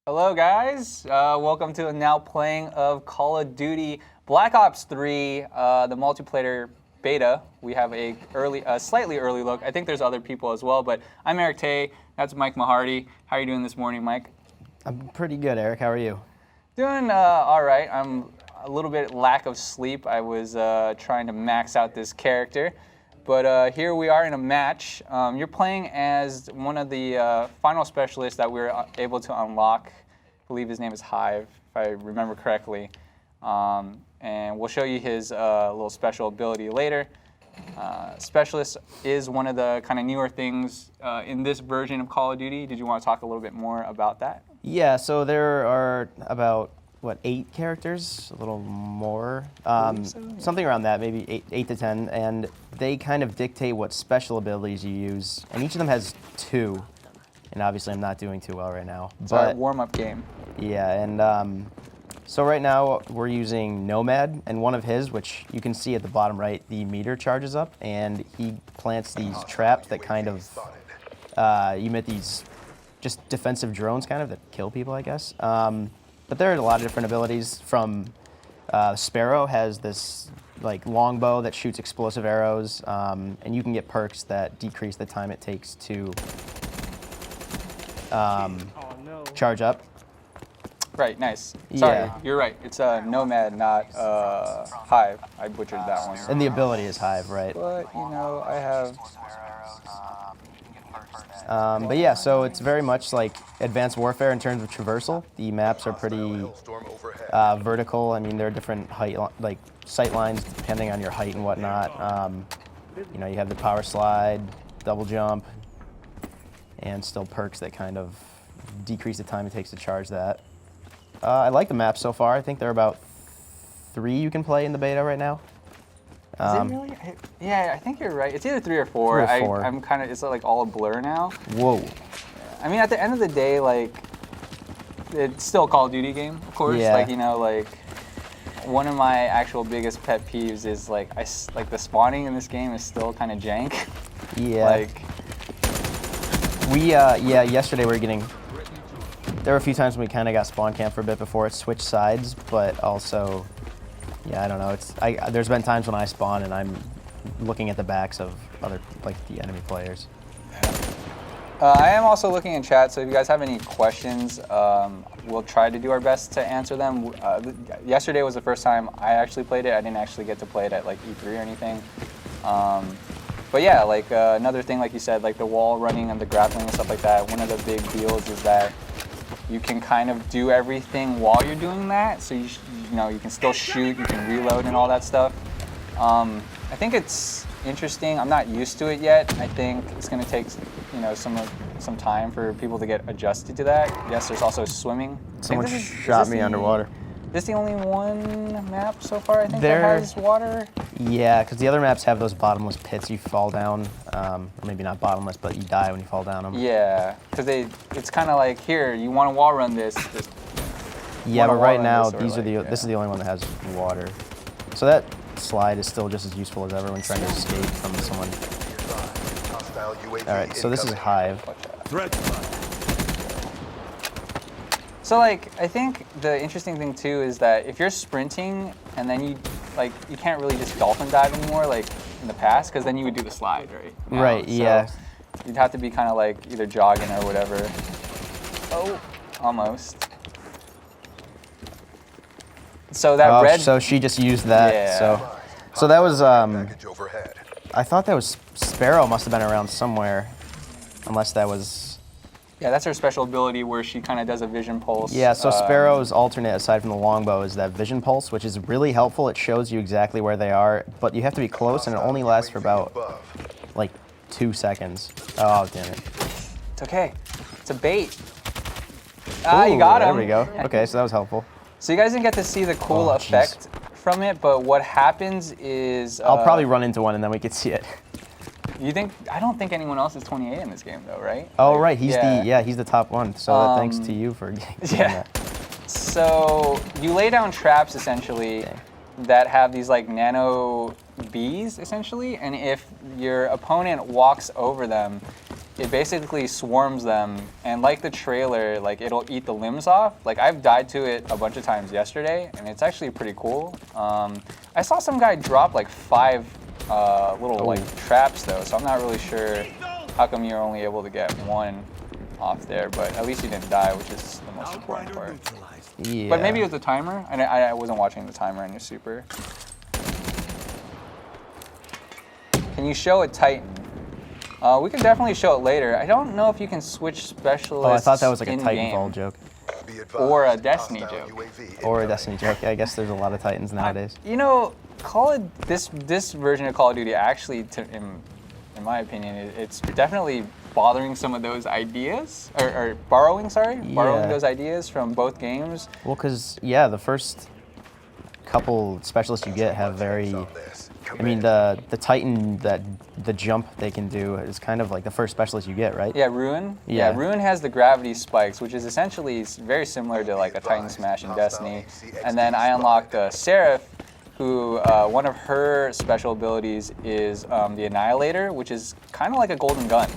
Hello guys, welcome to a now playing of Call of Duty Black Ops 3, the multiplayer beta. We have a slightly early look. I think there's other people as well, but I'm Eric Tay, that's Mike Mahardy. How are you doing this morning, Mike? I'm pretty good, Eric. How are you? Doing all right. I'm a little bit lack of sleep. I was trying to max out this character. But here we are in a match. You're playing as one of the final specialists that we were able to unlock. I believe his name is Hive, if I remember correctly. And we'll show you his little special ability later. Specialist is one of the kind of newer things in this version of Call of Duty. Did you want to talk a little bit more about that? Yeah, so there are about, 8 characters? A little more? Something around that, maybe 8 to 10. And they kind of dictate what special abilities you use. And each of them has 2. And obviously I'm not doing too well right now. It's our warm-up game. Yeah, and so right now we're using Nomad, and one of his, which you can see at the bottom right, the meter charges up, and he plants these traps that kind of emit these just defensive drones kind of that kill people, I guess. But there are a lot of different abilities. From Sparrow has this longbow that shoots explosive arrows, and you can get perks that decrease the time it takes to charge up. Right, nice. Sorry, Yeah. You're right. It's Nomad, not Hive. I butchered that one. And the ability is Hive, right? But, you know, I have... But yeah, so it's very much like Advanced Warfare in terms of traversal. The maps are pretty vertical. I mean, there are different height, sight lines depending on your height and whatnot. You know, you have the power slide, double jump, and still perks that kind of decrease the time it takes to charge that. I like the map so far. I think there are about 3 you can play in the beta right now. Is it really? Yeah, I think you're right. It's either 3 or 4. 3 or 4. I'm kind of, it's like all a blur now. Whoa. I mean, at the end of the day, it's still a Call of Duty game, of course. Yeah. One of my actual biggest pet peeves is the spawning in this game is still kind of jank. Yeah. Yesterday we were getting, there were a few times when we kind of got spawn camp for a bit before it switched sides, but also, yeah, I don't know. There's been times when I spawn and I'm looking at the backs of other, the enemy players. I am also looking in chat, so if you guys have any questions, we'll try to do our best to answer them. Yesterday was the first time I actually played it. I didn't actually get to play it at E3 or anything. But yeah, another thing, like you said, the wall running and the grappling and stuff like that, one of the big deals is that you can kind of do everything while you're doing that. So you can still shoot, you can reload and all that stuff. I think it's interesting. I'm not used to it yet. I think it's going to take some time for people to get adjusted to that. Yes, there's also swimming. Someone shot me underwater. Is this the only one map so far, I think, that has water? Yeah, because the other maps have those bottomless pits you fall down. Maybe not bottomless, but you die when you fall down them. Yeah, because it's kind of like, here, you want to wall run this. Yeah, but right now, this is the only one that has water. So that slide is still just as useful as ever when trying to escape from someone. All right, so this is Hive. So I think the interesting thing too is that if you're sprinting and then you can't really just dolphin dive anymore in the past, because then you would do the slide, right? Right, so yeah. You'd have to be kind of either jogging or whatever. Oh, almost. So that red. So she just used that. Yeah. So that was I thought that was Sparrow. Must have been around somewhere, unless that was. Yeah, that's her special ability where she kind of does a vision pulse. Yeah, so Sparrow's alternate, aside from the longbow, is that vision pulse, which is really helpful. It shows you exactly where they are, but you have to be close, and it only lasts for about, 2 seconds. Oh, damn it. It's okay. It's a bait. You got him. There we go. Okay, so that was helpful. So you guys didn't get to see the cool effect from it, but what happens is... I'll probably run into one, and then we can see it. I don't think anyone else is 28 in this game, though, right? Oh, right. He's the top one. So thanks to you for getting that. So you lay down traps essentially that have these nano bees essentially, and if your opponent walks over them, it basically swarms them, and like the trailer, like it'll eat the limbs off. Like I've died to it a bunch of times yesterday, and it's actually pretty cool. I saw some guy drop like 5 little like traps though, so I'm not really sure how come you're only able to get 1 off there, but at least you didn't die, which is the most important part. Yeah. But maybe it was the timer. I wasn't watching the timer in your super. Can you show a Titan? We can definitely show it later. I don't know if you can switch specialists. Oh, I thought that was like a in-game. Titanfall joke. Or a Destiny joke. Or a Destiny joke. I guess there's a lot of Titans nowadays. You know, this version of Call of Duty actually, in my opinion, it's definitely bothering some of those ideas, or borrowing those ideas from both games. Well, because, yeah, the first couple specialists you get have very... I mean, the Titan, the jump they can do is kind of like the first specialist you get, right? Yeah, Ruin. Yeah. Ruin has the gravity spikes, which is essentially very similar to like a Titan Smash in Destiny. And then I unlocked Seraph, who one of her special abilities is the Annihilator, which is kind of like a golden gun.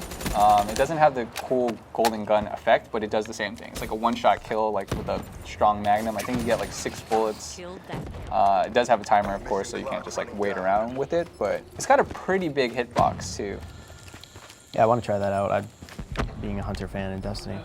It doesn't have the cool golden gun effect, but it does the same thing. It's like a one-shot kill, like with a strong magnum. I think you get like 6 bullets. It does have a timer, of course, so you can't just like wait around with it, but it's got a pretty big hitbox too. Yeah, I want to try that out. Being a Hunter fan in Destiny.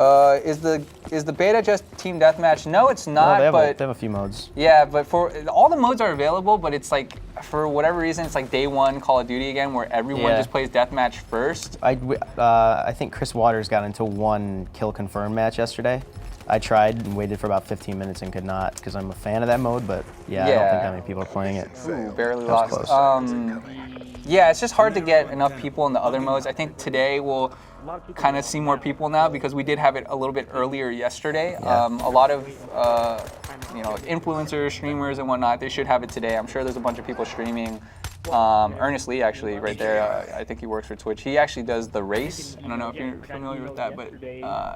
Is the beta just team deathmatch? No, it's not. Well, but they have a few modes. Yeah, but for all the modes are available, but it's like for whatever reason, it's like day one Call of Duty again, where everyone just plays deathmatch first. I think Chris Waters got into 1 kill confirm match yesterday. I tried and waited for about 15 minutes and could not because I'm a fan of that mode, but yeah, I don't think that many people are playing it. Ooh, barely lost. Close. Yeah, it's just hard to get enough people in the other modes. I think today we'll kind of see more people now because we did have it a little bit earlier yesterday. Yeah. A lot of influencers, streamers, and whatnot, they should have it today. I'm sure there's a bunch of people streaming. Earnestly, actually, right there. I think he works for Twitch. He actually does the race. I don't know if you're familiar with that, but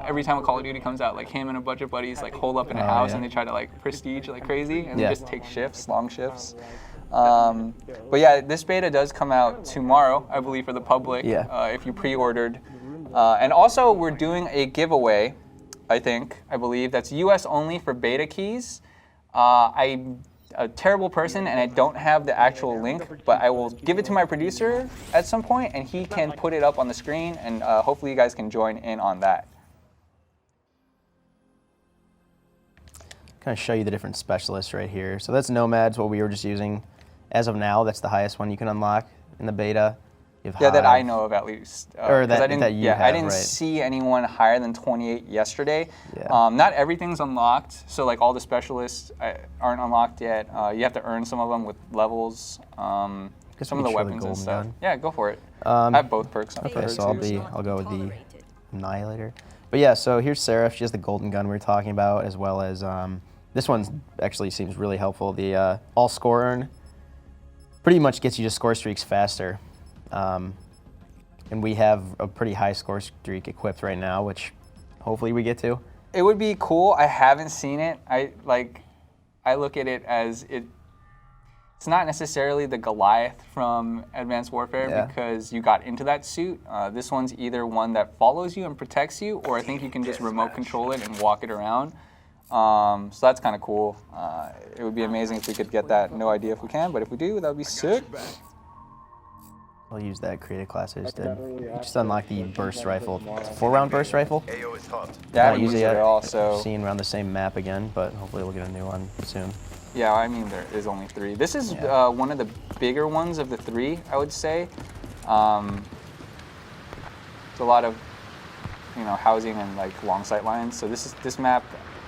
every time a Call of Duty comes out, like him and a bunch of buddies like hole up in a house and they try to like prestige like crazy and they just take shifts, long shifts. But yeah, this beta does come out tomorrow, I believe, for the public. If you pre-ordered. And also, we're doing a giveaway, I believe, that's US only for beta keys. I'm a terrible person and I don't have the actual link, but I will give it to my producer at some point and he can put it up on the screen and hopefully you guys can join in on that. Kind of show you the different specialists right here. So that's Nomad's what we were just using. As of now, that's the highest one you can unlock in the beta. Yeah, that I know of at least. Or that I didn't see anyone higher than 28 yesterday. Yeah. Not everything's unlocked, so like all the specialists aren't unlocked yet. You have to earn some of them with levels. Some of the weapons and stuff. Gun. Yeah, go for it. I have both perks. Okay, so I'll go with the Annihilator. But yeah, so here's Seraph. She has the golden gun we were talking about, as well as this one actually seems really helpful. The all score earn pretty much gets you to score streaks faster. And we have a pretty high score streak equipped right now, which hopefully we get to. It would be cool. I haven't seen it. I look at it as it's not necessarily the Goliath from Advanced Warfare because you got into that suit. This one's either one that follows you and protects you, or I think you can just remote control it and walk it around. So that's kind of cool. It would be amazing if we could get that. No idea if we can, but if we do, that would be sick. I'll use that creative class I just did. Just unlock the burst rifle. It's a 4-round burst rifle. Yeah, I haven't used it at all, so... Seeing around the same map again, but hopefully we'll get a new one soon. Yeah, I mean, there is only 3. This is one of the bigger ones of the 3, I would say. It's a lot of, housing and like long sight lines. So this map,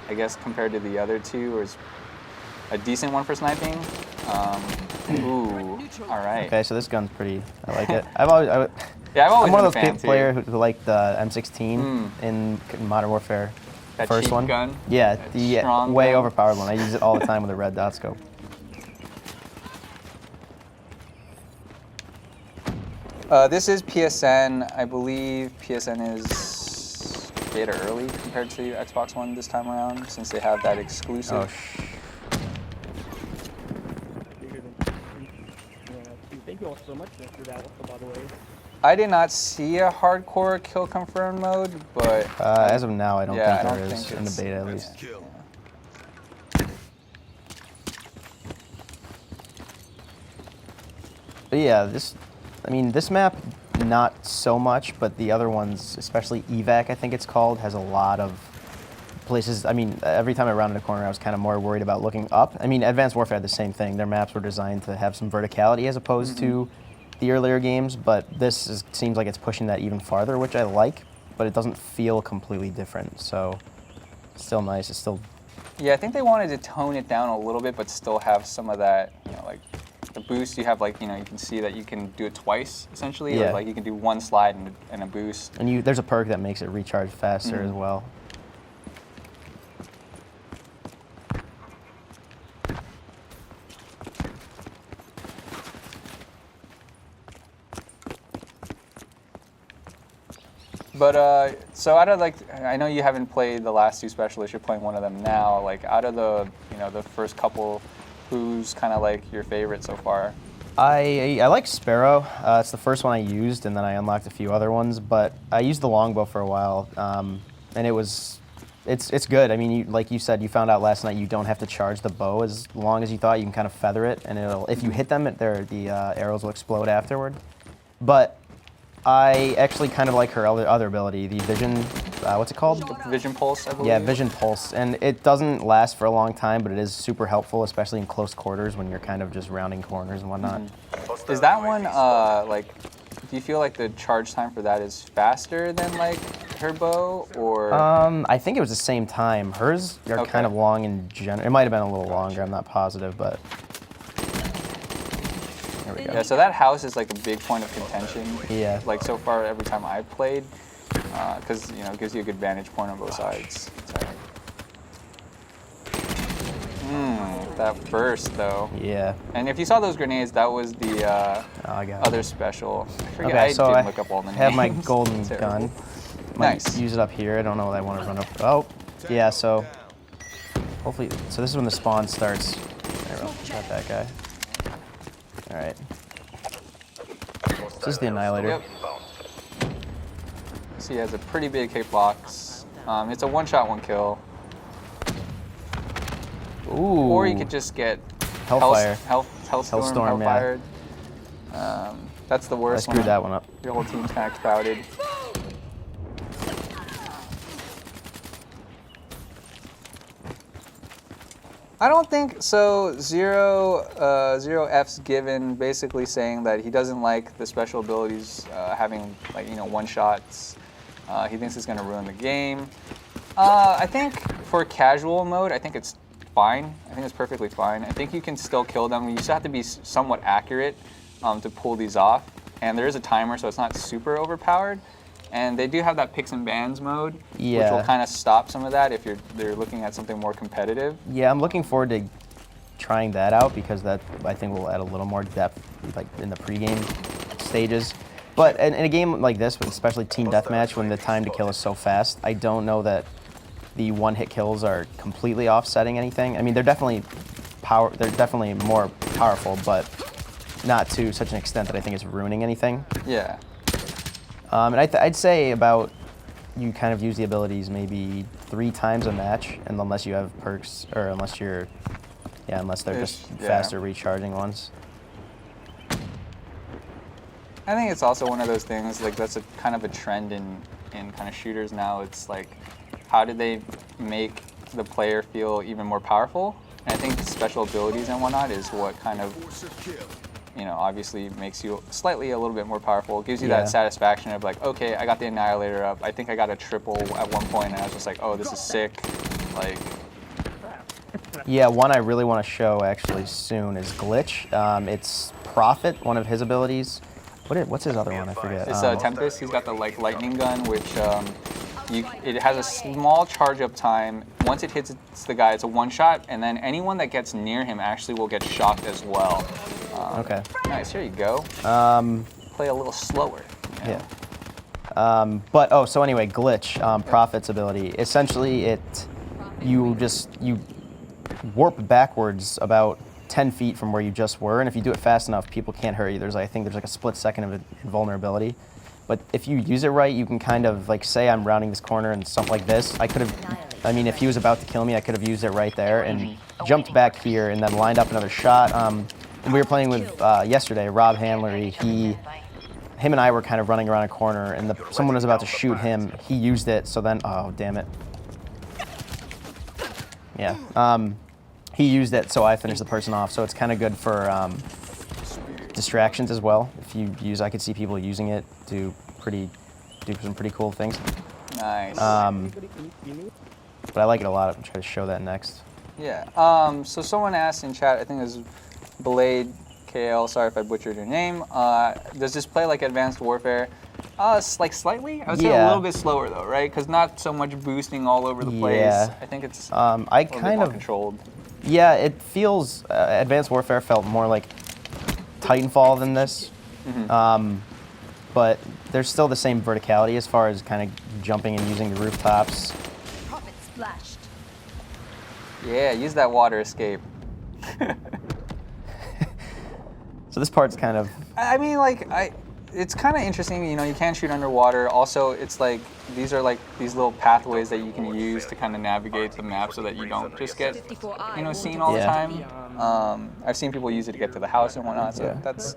I guess, compared to the other 2, is a decent one for sniping. Ooh, all right. Okay, so this gun's pretty. I like it. I've always I'm one of been a those players who like the M16 in Modern Warfare. That first cheap one. Gun? Yeah, the way gun. overpowered one. I use it all the time with a red dot scope. This is PSN. I believe PSN is beta early compared to Xbox One this time around, since they have that exclusive. Thank you all so much for that, by the way. I did not see a hardcore kill confirmed mode, but As of now, I don't yeah, think I there don't is think in the it's- beta at least. But yeah, this map, not so much, but the other ones, especially Evac, I think it's called, has a lot of places. I mean, every time I rounded a corner, I was kind of more worried about looking up. I mean, Advanced Warfare had the same thing. Their maps were designed to have some verticality as opposed to the earlier games, but seems like it's pushing that even farther, which I like, but it doesn't feel completely different. So, it's still nice. It's still... Yeah, I think they wanted to tone it down a little bit, but still have some of that, like the boost. You have like, you can see that you can do it twice, essentially. Yeah. Like you can do one slide and a boost. And there's a perk that makes it recharge faster as well. But so out of I know you haven't played the last two specialists. You're playing one of them now. Like out of the the first couple, who's kind of like your favorite so far? I like Sparrow. It's the first one I used, and then I unlocked a few other ones. But I used the longbow for a while, and it's good. I mean, like you said, you found out last night you don't have to charge the bow as long as you thought. You can kind of feather it, and if you hit them, the arrows will explode afterward. But I actually kind of like her other ability, the vision. What's it called? Vision pulse, I believe. Yeah, vision pulse, and it doesn't last for a long time, but it is super helpful, especially in close quarters when you're kind of just rounding corners and whatnot. Is that one do you feel like the charge time for that is faster than like her bow, or? I think it was the same time. Hers are kind of long in general. It might have been a little longer. I'm not positive, but. There we go. Yeah, so that house is like a big point of contention. Yeah. Like so far, every time I've played, because it gives you a good vantage point on both sides. That burst though. Yeah. And if you saw those grenades, that was the I got other special. I forget. Okay, I so didn't I look up all the names. have my golden gun. Might Nice. use it up here. I don't know what I want to run up. Oh, yeah. So hopefully, so this is when the spawn starts. There we go. Got that guy. All right. This is the Annihilator. Yep. So he has a pretty big hit box. It's a one-shot, one kill. Ooh. Or you could just get Hellfire. Hellstorm, Hellfire, Hellfired. That's the worst I screwed that one up. Your whole team's kind of crowded. I don't think so. Zero F's given, basically saying that he doesn't like the special abilities having one shots. He thinks it's going to ruin the game. I think for casual mode, I think it's fine. I think it's perfectly fine. I think you can still kill them. You still have to be somewhat accurate to pull these off. And there is a timer, so it's not super overpowered. And they do have that picks and bans mode, which will kind of stop some of that if they're looking at something more competitive. Yeah, I'm looking forward to trying that out because that I think will add a little more depth, like in the pregame stages. But in a game like this, especially team deathmatch, when the time to kill is so fast, I don't know that the one-hit kills are completely offsetting anything. I mean, they're definitely more powerful, but not to such an extent that I think it's ruining anything. Yeah. And I'd say about you kind of use the abilities maybe 3 times a match, and unless you have perks, or unless they're just faster recharging ones. I think it's also one of those things, like that's a kind of a trend in kind of shooters now. It's like, how do they make the player feel even more powerful? And I think special abilities and whatnot is what kind of, obviously makes you slightly a little bit more powerful. It gives you that satisfaction of like, okay, I got the Annihilator up. I think I got a triple at one point, and I was just like, oh, this is sick. Like. Yeah, one I really want to show actually soon is Glitch. It's Prophet, one of his abilities. What's his other one? I forget. It's Tempest. He's got the lightning gun, which it has a small charge up time. Once it hits the guy, it's a one shot, and then anyone that gets near him actually will get shocked as well. Okay. Nice. Here you go. Play a little slower. Yeah. So anyway, Glitch, Prophet's ability. Essentially, you warp backwards about 10 feet from where you just were, and if you do it fast enough, people can't hurt you. I think there's like a split second of invulnerability. But if you use it right, you can kind of, like, say I'm rounding this corner and something like this. I mean, if he was about to kill me, I could have used it right there and jumped back here and then lined up another shot. When we were playing with, yesterday, Rob Handlery, him and I were kind of running around a corner, and someone was about to shoot him. He used it, so then, oh, damn it. Yeah. He used it, so I finished the person off. So it's kind of good for distractions as well. If you use, I could see people using it to do some pretty cool things. Nice. But I like it a lot. I'll try to show that next. Yeah. So someone asked in chat, I think it was Blade KL, sorry if I butchered your name. Does this play like Advanced Warfare? Like slightly. I would say a little bit slower though, right? Because not so much boosting all over the place. Yeah. I think it's I a little kind bit more of controlled. Yeah, it feels Advanced Warfare felt more like Titanfall than this. But there's still the same verticality as far as kind of jumping and using the rooftops. Profit splashed. Yeah, use that water escape. So this part's kind of... I mean, like, it's kind of interesting, you know, you can shoot underwater. Also, it's like, these are like these little pathways that you can use to kind of navigate the map so that you don't just get, you know, seen all the time. I've seen people use it to get to the house and whatnot, so that's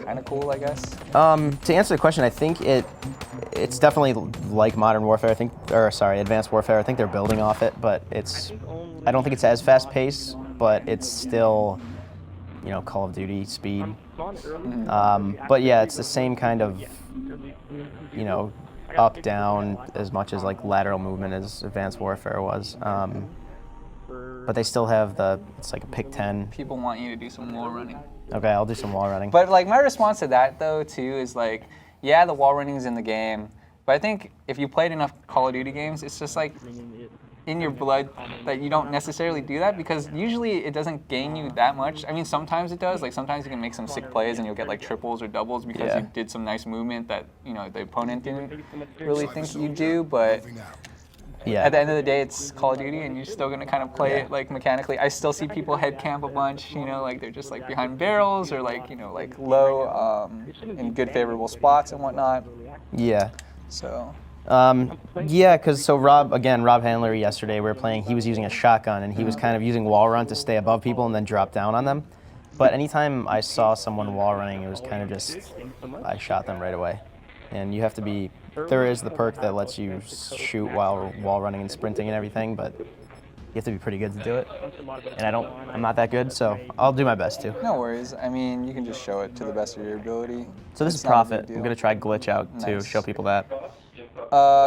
kind of cool, I guess. To answer the question, I think it's definitely like Modern Warfare, Advanced Warfare. I think they're building off it, but I don't think it's as fast-paced, but it's still, you know, Call of Duty speed. But yeah, it's the same kind of, you know, up, down, as much as like lateral movement as Advanced Warfare was. But they still have it's like a pick 10. People want you to do some wall running. Okay, I'll do some wall running. But like my response to that though too is like, yeah, the wall running's in the game, but I think if you played enough Call of Duty games, it's just like in your blood that you don't necessarily do that, because usually it doesn't gain you that much. I mean, sometimes it does. Like sometimes you can make some sick plays and you'll get like triples or doubles because you did some nice movement that, you know, the opponent didn't really think you do. But at the end of the day, it's Call of Duty and you're still gonna kind of play it like mechanically. I still see people head camp a bunch, you know, like they're just like behind barrels or like, you know, like low in good favorable spots and whatnot. Yeah. So. Yeah, because Rob Handler yesterday, we were playing, he was using a shotgun and he was kind of using wall run to stay above people and then drop down on them. But anytime I saw someone wall running, it was kind of just, I shot them right away. And you have to be, there is the perk that lets you shoot while wall running and sprinting and everything, but you have to be pretty good to do it. And I'm not that good, so I'll do my best to. No worries. I mean, you can just show it to the best of your ability. So this is Profit. I'm going to try Glitch out to show people that.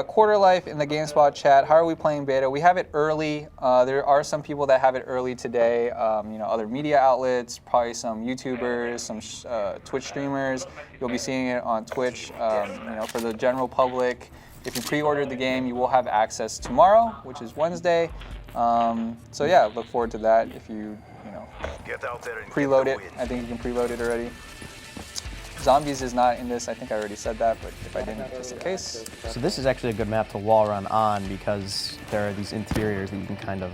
Quarter Life in the GameSpot chat. How are we playing beta? We have it early. There are some people that have it early today. You know, other media outlets, probably some YouTubers, some Twitch streamers. You'll be seeing it on Twitch. You know, for the general public, if you pre-ordered the game, you will have access tomorrow, which is Wednesday. So yeah, look forward to that. If you know, preload it. I think you can preload it already. Zombies is not in this. I think I already said that, but if I didn't, just in case. So this is actually a good map to wall run on because there are these interiors that you can kind of...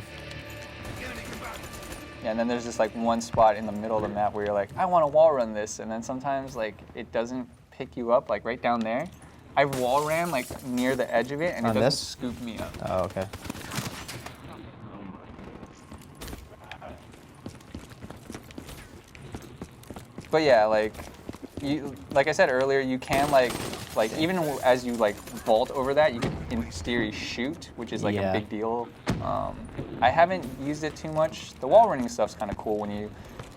Yeah, and then there's just like one spot in the middle of the map where you're like, I want to wall run this, and then sometimes like it doesn't pick you up, like right down there. I've wall ran like near the edge of it, and it doesn't scoop me up. Oh, okay. But yeah, like I said earlier, you can like even as you like vault over that, you can in theory shoot, which is like a big deal. I haven't used it too much. The wall running stuff's kind of cool when you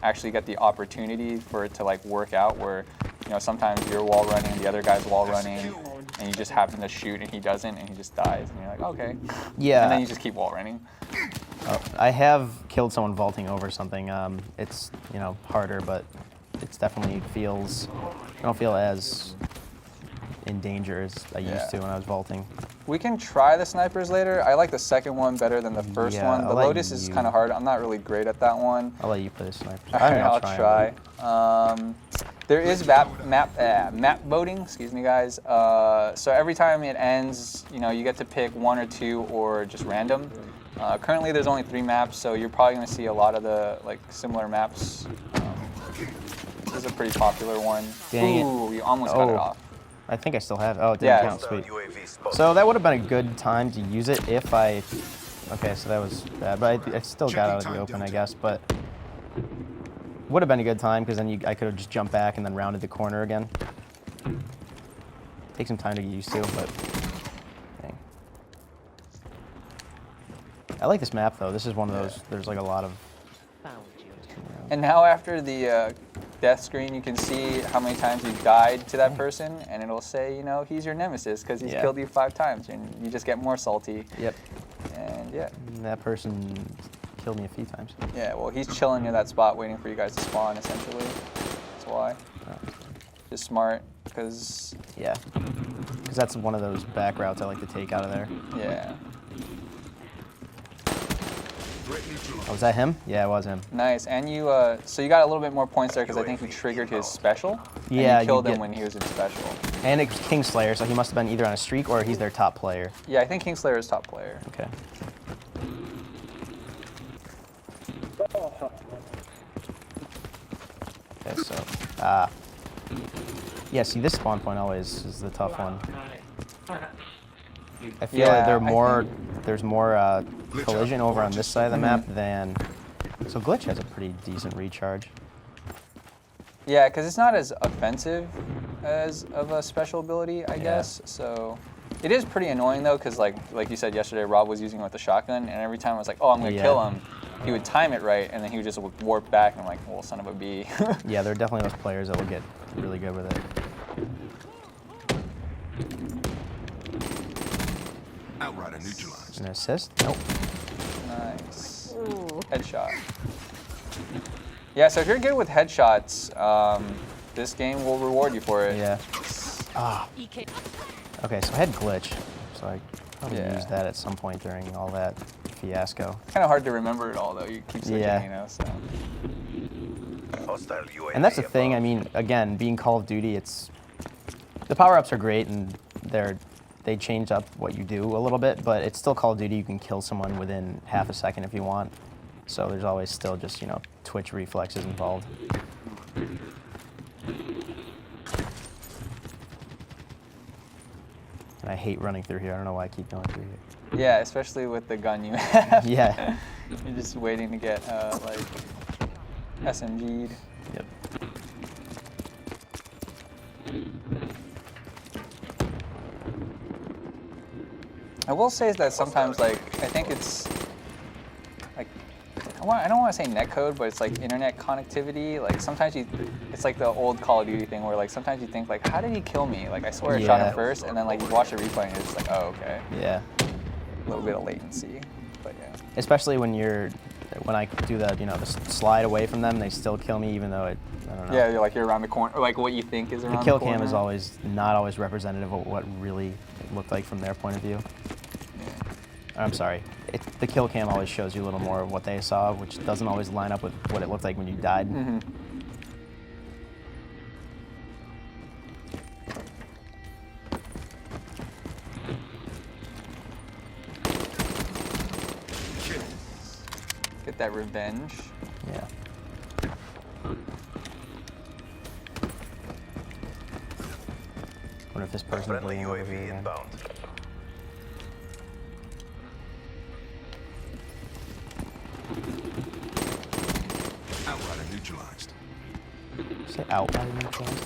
actually get the opportunity for it to like work out, where you know sometimes you're wall running, the other guy's wall running, and you just happen to shoot and he doesn't, and he just dies, and you're like, okay. Yeah. And then you just keep wall running. I have killed someone vaulting over something. It's, you know, harder, but it's definitely feels, I don't feel as in danger as I used to when I was vaulting. We can try the snipers later. I like the second one better than the first one. The Lotus is kind of hard. I'm not really great at that one. I'll let you play the snipers. I'll try. There is map voting, excuse me guys. So every time it ends, you know, you get to pick one or two or just random. Currently, there's only 3 maps, so you're probably going to see a lot of the like similar maps. This is a pretty popular one. Dang Ooh, you almost got it Oh. off. I think I still have. Oh, it didn't Yeah. count. Sweet. So that would have been a good time to use it if I. Okay, so that was bad, but I still got out of the open, I guess. But would have been a good time because then I could have just jumped back and then rounded the corner again. Take some time to get used to, but dang. I like this map though. This is one of those. There's like a lot of. And now after the death screen, you can see how many times you died to that person, and it'll say, you know, he's your nemesis because he's killed you 5 times, and you just get more salty. Yep. And yeah. And that person killed me a few times. Yeah, well, he's chilling near that spot waiting for you guys to spawn, essentially. That's why. Just smart, because... Yeah. Because that's one of those back routes I like to take out of there. Yeah. Oh, was that him? Yeah, it was him. Nice, and you, so you got a little bit more points there because I think you triggered his special. Yeah, and you killed you him when he was in special. And it was Kingslayer, so he must have been either on a streak or he's their top player. Yeah, I think Kingslayer is top player. Okay. Okay, so, yeah, see, this spawn point always is the tough one. I feel like there's more collision over on this side of the map than... So Glitch has a pretty decent recharge. Yeah, because it's not as offensive as of a special ability, I guess. So it is pretty annoying though, because like you said yesterday, Rob was using it with the shotgun, and every time I was like, oh, I'm gonna kill him, he would time it right, and then he would just warp back, and I'm like, well, son of a bee. Yeah, there are definitely those players that will get really good with it. Outrider neutralized. An assist? Nope. Nice. Headshot. Yeah, so if you're good with headshots, this game will reward you for it. Yeah. Ah. Okay, so I had Glitch, so I probably used that at some point during all that fiasco. Kind of hard to remember it all though. You keep switching, you know. So. And that's the thing. I mean, again, being Call of Duty, the power-ups are great and they change up what you do a little bit, but it's still Call of Duty. You can kill someone within half a second if you want. So there's always still just, you know, twitch reflexes involved. And I hate running through here. I don't know why I keep going through here. Yeah, especially with the gun you have. Yeah. You're just waiting to get, like, SMG'd. Yep. I will say that sometimes, like, I think it's, like, I don't want to say netcode, but it's like internet connectivity. Like, sometimes it's like the old Call of Duty thing where, like, sometimes you think, like, how did he kill me? Like, I swear I shot him first, and then, like, you watch the replay and it's like, oh, okay. Yeah. A little bit of latency, but yeah. Especially when I do the, you know, the slide away from them, they still kill me even though I don't know. Yeah, you're around the corner, or like what you think is around the corner. The kill cam is not always representative of what really it looked like from their point of view. Yeah. I'm sorry. The kill cam always shows you a little more of what they saw, which doesn't always line up with what it looked like when you died. Mm-hmm. Get that revenge. Yeah. Wonder if this person is bleeding over here again. Outrider neutralized. Say outrider neutralized?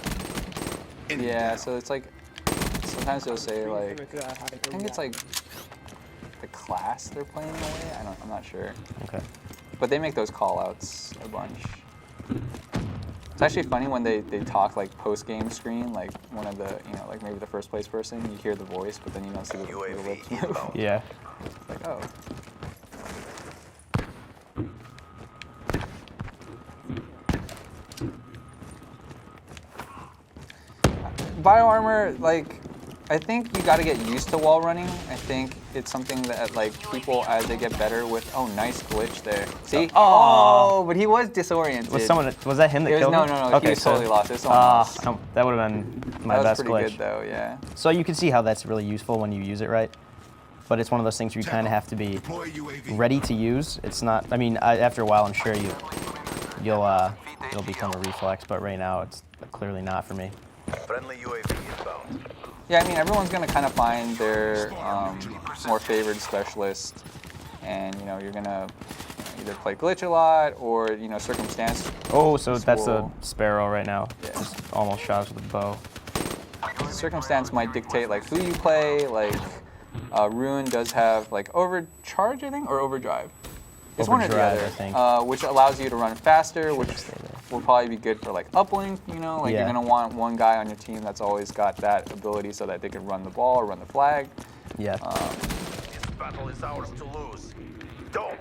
Yeah, so it's like, sometimes they'll say like, I think it's like the class they're playing away. I'm not sure. Okay. But they make those call outs a bunch. It's actually funny when they talk like post-game screen, like one of the, you know, like maybe the first place person, you hear the voice, but then you don't see the lips move. Yeah. It's like, oh. Bioarmor, like, I think you got to get used to wall running. I think it's something that, like, people, as they get better with, oh, nice glitch there. See? Oh, but he was disoriented. Was that him that killed No, me? no, Okay, he was totally lost. It was someone else. That would have been my That was best pretty glitch. good, though, yeah. So you can see how that's really useful when you use it right. but it's one of those things where you kind of have to be Deploy UAV. ready to use. It's not. I mean, after a while, I'm sure it'll become a reflex, but right now it's clearly not for me. Friendly UAV inbound. Yeah, I mean, everyone's going to kind of find their more favored specialist, and you're going to either play glitch a lot or circumstance. Oh, so that's a will- Sparrow right now. Yeah. Just almost shot us with a bow. Circumstance might dictate like who you play. Like Ruin does have like overcharge, I think, or overdrive. It's one or the Overdrive, other, I think. which allows you to run faster, which stay there. will probably be good for like uplink. Like Yeah. you're gonna want one guy on your team that's always got that ability so that they can run the ball or run the flag. Yeah. This battle is ours to lose. Don't.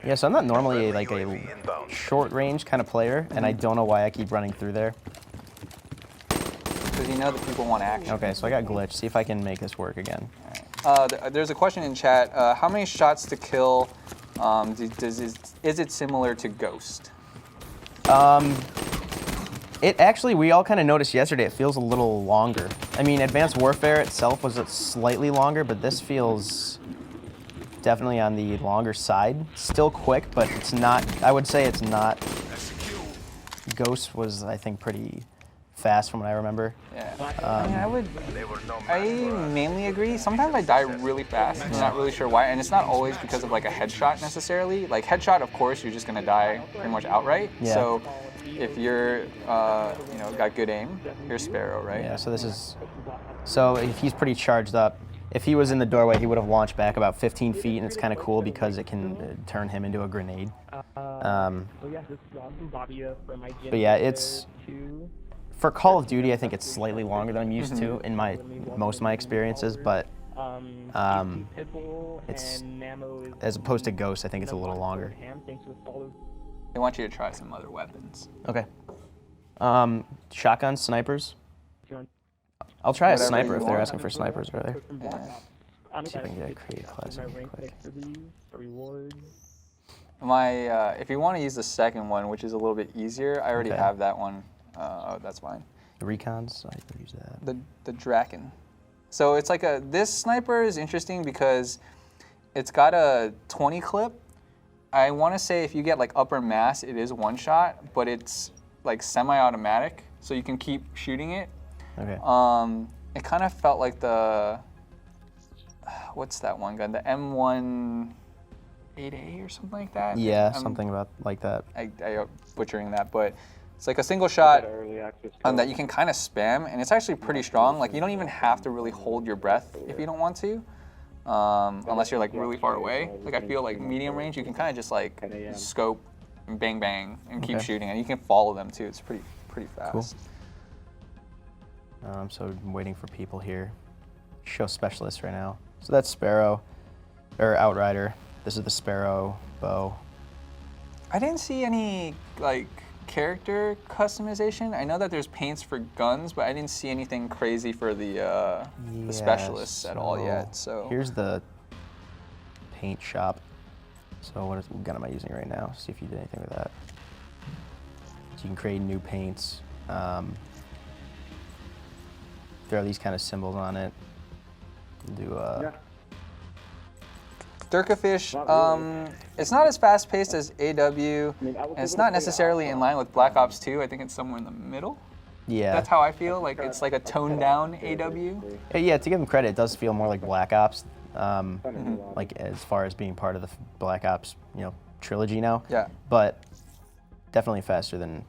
Yeah, so I'm not normally like UAV a inbound. short range kind of player, and I don't know why I keep running through there. Because that people want action. Okay, so I got glitch. See if I can make this work again. There's a question in chat. How many shots to kill? Is it similar to Ghost? It actually, we all kind of noticed yesterday, it feels a little longer. I mean, Advanced Warfare itself was slightly longer, but this feels definitely on the longer side. Still quick, but it's not, I would say it's not. Ghost was, I think, pretty fast from what I remember. Yeah. I mean, They were no match I for us. mainly agree. Sometimes I die really fast. I'm not really sure why, and it's not always because of like a headshot necessarily. Like headshot, of course, you're just gonna die pretty much outright. Yeah. So if you're, got good aim, you're Sparrow, right? Yeah, so this is, so if he's pretty charged up, if he was in the doorway, he would have launched back about 15 feet, and it's kind of cool because it can turn him into a grenade. But yeah, it's, for Call of Duty, I think it's slightly longer than I'm used to in most of my experiences, but it's, as opposed to Ghost, I think it's a little longer. They want you to try some other weapons. Okay. Shotgun, snipers. I'll try a Whatever sniper you if they're want. asking for snipers, rather. Yeah. See if I can get a creative class in real quick. If you want to use the second one, which is a little bit easier, I already Okay. have that one. That's fine. The recons, I can use that. The Draken. So it's like this sniper is interesting because it's got a 20 clip. I want to say if you get like upper mass, it is one shot, but it's like semi-automatic, so you can keep shooting it. Okay. It kind of felt like what's that one gun? The M18A or something like that. Yeah, something about like that. I butchering that, but it's like a single shot that you can kind of spam, and it's actually pretty strong. Like you don't even have to really hold your breath if you don't want to, unless you're like really far away. Like I feel like medium range, you can kind of just like scope and bang bang and keep Okay. shooting, and you can follow them too. It's pretty fast. Cool. So I'm waiting for people here. Show specialists right now. So that's Sparrow, or Outrider. This is the Sparrow bow. I didn't see any like character customization. I know that there's paints for guns, but I didn't see anything crazy for the specialists at all yet. So here's the paint shop. So what gun am I using right now? See if you did anything with that. So you can create new paints. There are these kind of symbols on it. Do Durkafish, it's not as fast paced as AW, and it's not necessarily in line with Black Ops 2. I think it's somewhere in the middle. yeah. That's how I feel. Like it's like a toned down AW. Yeah, to give them credit, it does feel more like Black Ops, like as far as being part of the Black Ops, trilogy now. Yeah. But definitely faster than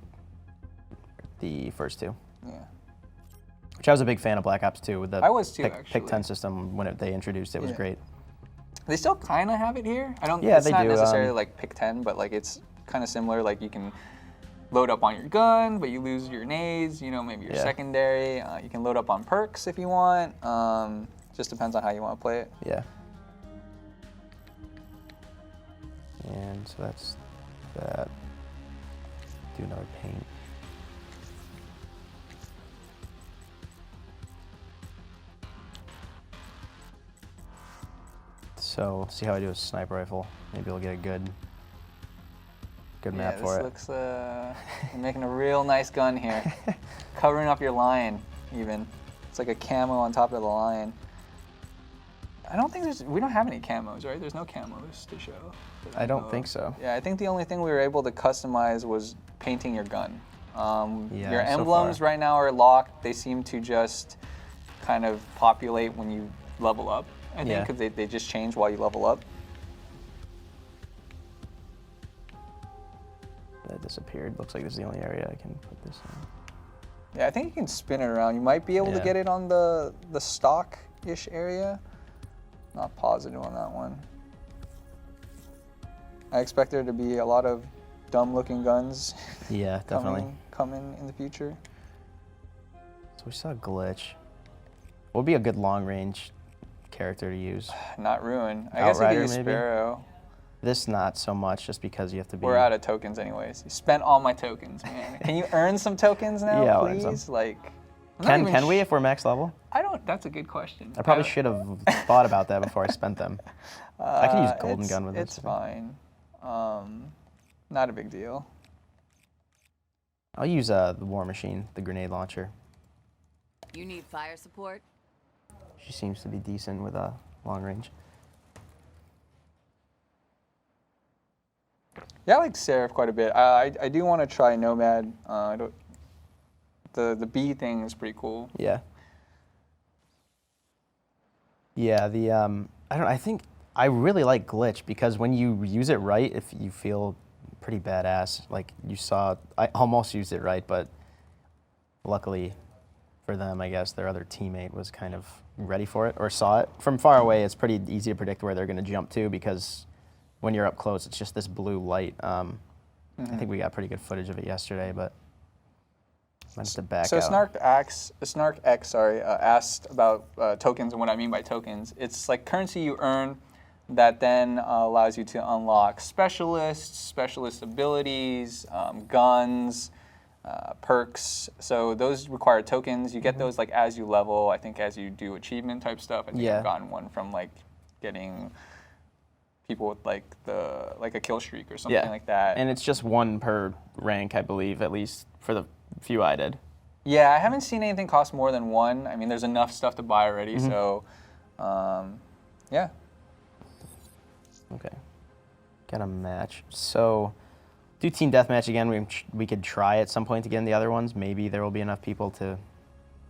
the first two. Yeah. Which I was a big fan of Black Ops 2 with the I was too, pick actually. 10 system when they introduced it. Was Yeah. great. They still kind of have it here. I don't. Yeah, it's they not do, necessarily like pick 10, but like it's kind of similar. Like you can load up on your gun, but you lose your nades. Maybe your Yeah. secondary. You can load up on perks if you want. Just depends on how you want to play it. Yeah. And so that's that. Do another paint. So see how I do a sniper rifle. Maybe I'll get a good map for it. This looks. You're making a real nice gun here, covering up your lion even. It's like a camo on top of the lion. I don't think we don't have any camos, right? There's no camos to show. I don't think so. Yeah, I think the only thing we were able to customize was painting your gun. Yeah, your so emblems far. right now are locked. They seem to just kind of populate when you level up, I think, Yeah. because they just change while you level up. That disappeared. Looks like this is the only area I can put this in. Yeah, I think you can spin it around. You might be able to Yeah. get it on the stock-ish area. Not positive on that one. I expect there to be a lot of dumb-looking guns Yeah, definitely. coming in the future. So we saw a glitch. What would be a good long-range character to use? Not Ruin. I guess you could Outrider, use maybe? Sparrow. This not so much, just because you have to be. We're out of tokens anyways. You spent all my tokens, man. Can you earn some tokens now, Yeah, I'll earn please? some. Like, I'm not even Can we if we're max level? I don't. That's a good question. I probably should have thought about that before I spent them. I can use Golden it's- Gun with It's this. fine. Not a big deal. I'll use the War Machine, the grenade launcher. You need fire support? She seems to be decent with long range. Yeah, I like Seraph quite a bit. I do want to try Nomad. The bee thing is pretty cool. Yeah. Yeah, I think I really like Glitch because when you use it right, if you feel pretty badass. Like you saw, I almost used it right, but luckily for them, I guess their other teammate was kind of ready for it or saw it. From far away, it's pretty easy to predict where they're going to jump to because when you're up close, it's just this blue light. I think we got pretty good footage of it yesterday, but might have to back So out. Snark X, asked about tokens and what I mean by tokens. It's like currency you earn that then allows you to unlock specialist abilities, guns, perks. So those require tokens. You get those like as you level. I think as you do achievement type stuff. I think Yeah. I've gotten one from like getting people with like a kill streak or something like that. And it's just one per rank, I believe, at least for the few I did. Yeah, I haven't seen anything cost more than one. I mean, there's enough stuff to buy already, so yeah. Okay. Got a match. So, do team deathmatch again. We could try at some point again the other ones. Maybe there will be enough people to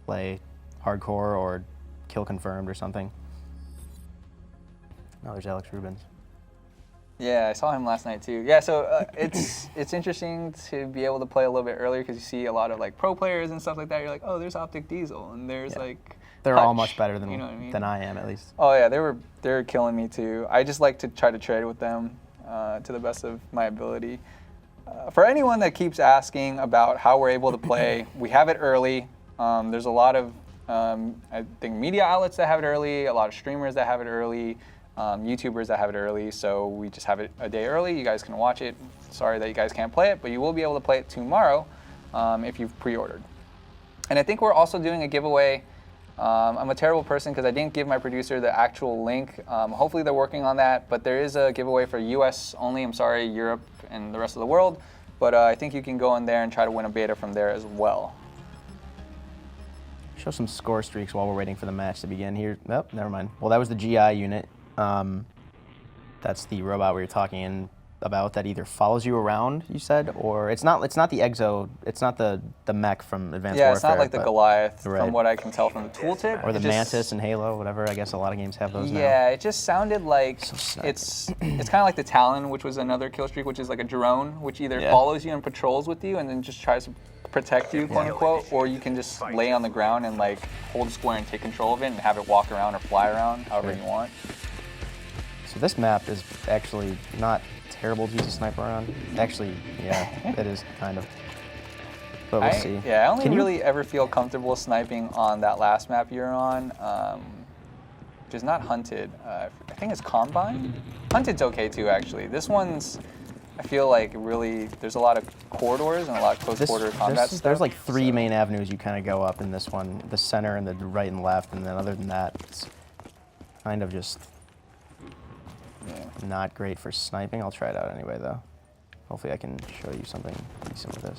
play hardcore or kill confirmed or something. Oh, there's Alex Rubens. Yeah, I saw him last night too. Yeah, so it's interesting to be able to play a little bit earlier because you see a lot of like pro players and stuff like that. You're like, oh, there's Optic Diesel and there's like. They're all Hutch, much better than you know what I mean? than I am, at least. Oh yeah, they're killing me too. I just like to try to trade with them to the best of my ability. For anyone that keeps asking about how we're able to play, we have it early. There's a lot of I think media outlets that have it early, a lot of streamers that have it early. YouTubers that have it early, so we just have it a day early. You guys can watch it. Sorry that you guys can't play it, but you will be able to play it tomorrow if you've pre-ordered. And I think we're also doing a giveaway. I'm a terrible person because I didn't give my producer the actual link. Hopefully they're working on that, but there is a giveaway for US only. I'm sorry, Europe and the rest of the world, but I think you can go in there and try to win a beta from there as well. Show some score streaks while we're waiting for the match to begin here. Nope, never mind. Well, that was the GI unit. That's the robot we were talking about that either follows you around, you said, or it's not the exo, it's not the mech from Advanced Warfare. Yeah, it's not like the Goliath Right. from what I can tell from the tooltip. Or the It just- Mantis and Halo, whatever. I guess a lot of games have those now. Yeah, it just sounded like sniping. it's kind of like the Talon, which was another kill streak, which is like a drone, which either Yeah. follows you and patrols with you and then just tries to protect you, quote unquote, or you can just lay on the ground and like hold a square and take control of it and have it walk around or fly around however you want. So this map is actually not terrible to use a sniper on. Actually, yeah, it is kind of. But we'll see. Yeah, I only Can you- really ever feel comfortable sniping on that last map you're on, which is not Hunted. I think it's Combine. Hunted's okay too, actually. This one's, I feel like really, there's a lot of corridors and a lot of close quarter combat stuff. There's like three so- main avenues you kind of go up in this one: the center and the right and left, and then other than that, it's kind of just not great for sniping. I'll try it out anyway, though. Hopefully, I can show you something decent with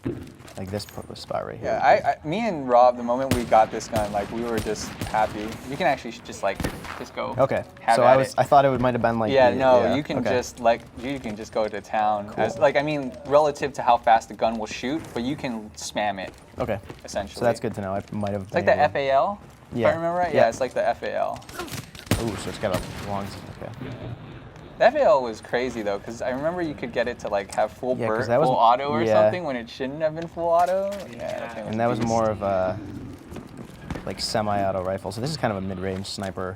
this. Like this spot right here. Yeah, me and Rob, the moment we got this gun, like we were just happy. You can actually just go. Okay. Have So at I thought it might have been like. Yeah, the, no, you can okay. just you can just go to town. Cool. As I mean, relative to how fast the gun will shoot, but you can spam it. Okay. Essentially. So that's good to know. I might have. It's like the FAL. Yeah. If I remember right. Yeah, it's like the FAL. Ooh, so it's got a long. Okay. The FAL was crazy though, because I remember you could get it to like have full Yeah, 'cause burst, that was- full auto or yeah. something when it shouldn't have been full auto. Yeah, And that was more of a like semi-auto rifle. So this is kind of a mid-range sniper.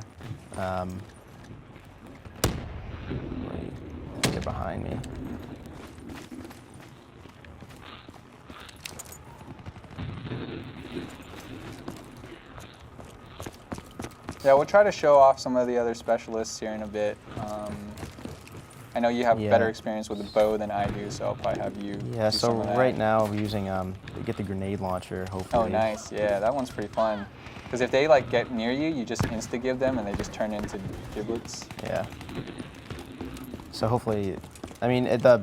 They're behind me. Yeah, we'll try to show off some of the other specialists here in a bit. I know you have better experience with the bow than I do, so I'll probably have you. Yeah. do So some of that. right now we're using get the grenade launcher. Hopefully. Oh, nice. Yeah, that one's pretty fun. Because if they like get near you, you just insta-give them and they just turn into giblets. Yeah. So hopefully, I mean the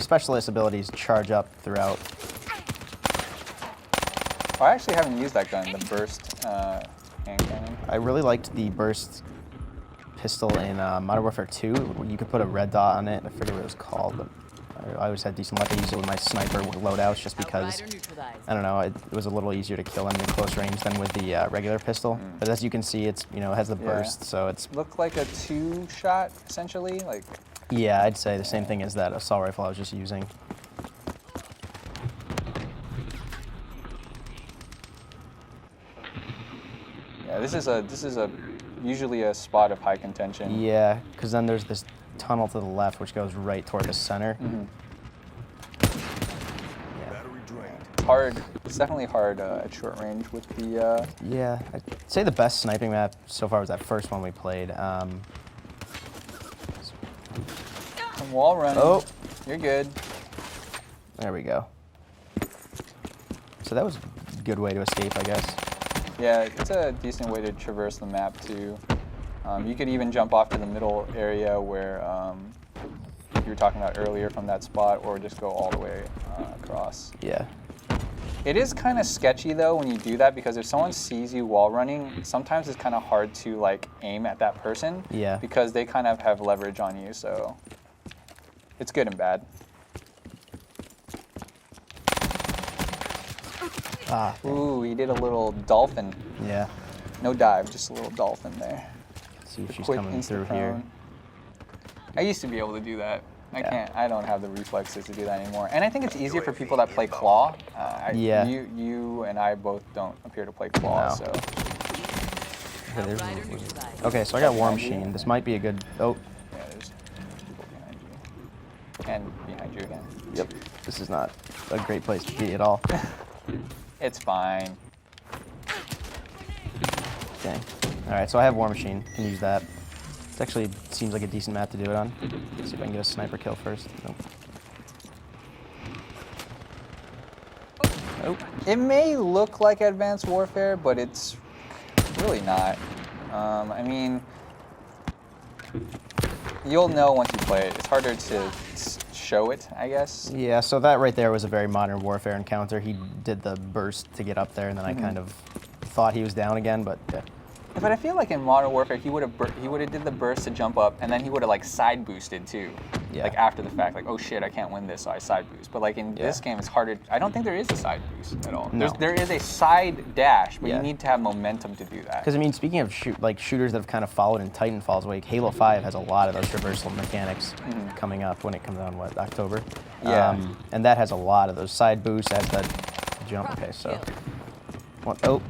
specialist abilities charge up throughout. Oh, I actually haven't used that gun, the burst hand cannon. I really liked the burst pistol in Modern Warfare 2. You could put a red dot on it. I forget what it was called, but I always had decent luck. I used it with my sniper loadouts just because, Outrider neutralized. I don't know, it was a little easier to kill enemy close range than with the regular pistol. But as you can see, it's it has the burst, so it's... Looked like a 2-shot, essentially. Like. Yeah, I'd say the same thing as that assault rifle I was just using. Yeah, this is usually a spot of high contention. Yeah, because then there's this tunnel to the left which goes right toward the center. Battery drained. Hard. It's definitely hard at short range with the. Yeah, I'd say the best sniping map so far was that first one we played. Wall running. Oh. You're good. There we go. So that was a good way to escape, I guess. Yeah, it's a decent way to traverse the map too. You could even jump off to the middle area where you were talking about earlier from that spot, or just go all the way across. Yeah. It is kind of sketchy though when you do that, because if someone sees you wall running, sometimes it's kind of hard to like aim at that person. Yeah. Because they kind of have leverage on you, so it's good and bad. Ah. Ooh, he did a little dolphin. Yeah. No dive, just a little dolphin there. Let's see if she's Quick coming through insta-prone. here. I used to be able to do that. Yeah. I don't have the reflexes to do that anymore. And I think it's easier for people that play claw. Yeah. You and I both don't appear to play claw, No. so. Okay, there's- Outrider neutralized. okay, so I got War Machine. This might be a good... Oh, Yeah, there's people behind you. And behind you again. yep. This is not a great place to be at all. It's fine. Dang. All right, so I have War Machine. Can use that. It actually seems like a decent map to do it on. Let's see if I can get a sniper kill first. Nope. Nope. It may look like Advanced Warfare, but it's really not. I mean, you'll know once you play it. It's harder to show it, I guess. Yeah, so that right there was a very Modern Warfare encounter. He did the burst to get up there, and then I kind of thought he was down again, but yeah. But I feel like in Modern Warfare, he would have did the burst to jump up, and then he would have like side boosted too. Yeah. Like after the fact, like, oh shit, I can't win this, so I side boost. But like in this game, it's harder. I don't think there is a side boost at all. No. There is a side dash, but Yeah. you need to have momentum to do that. Because I mean, speaking of shooters that have kind of followed in Titanfall's wake, Halo 5 has a lot of those traversal mechanics coming up when it comes out in what, October? Yeah. And that has a lot of those side boosts as that jump. Okay, so oh,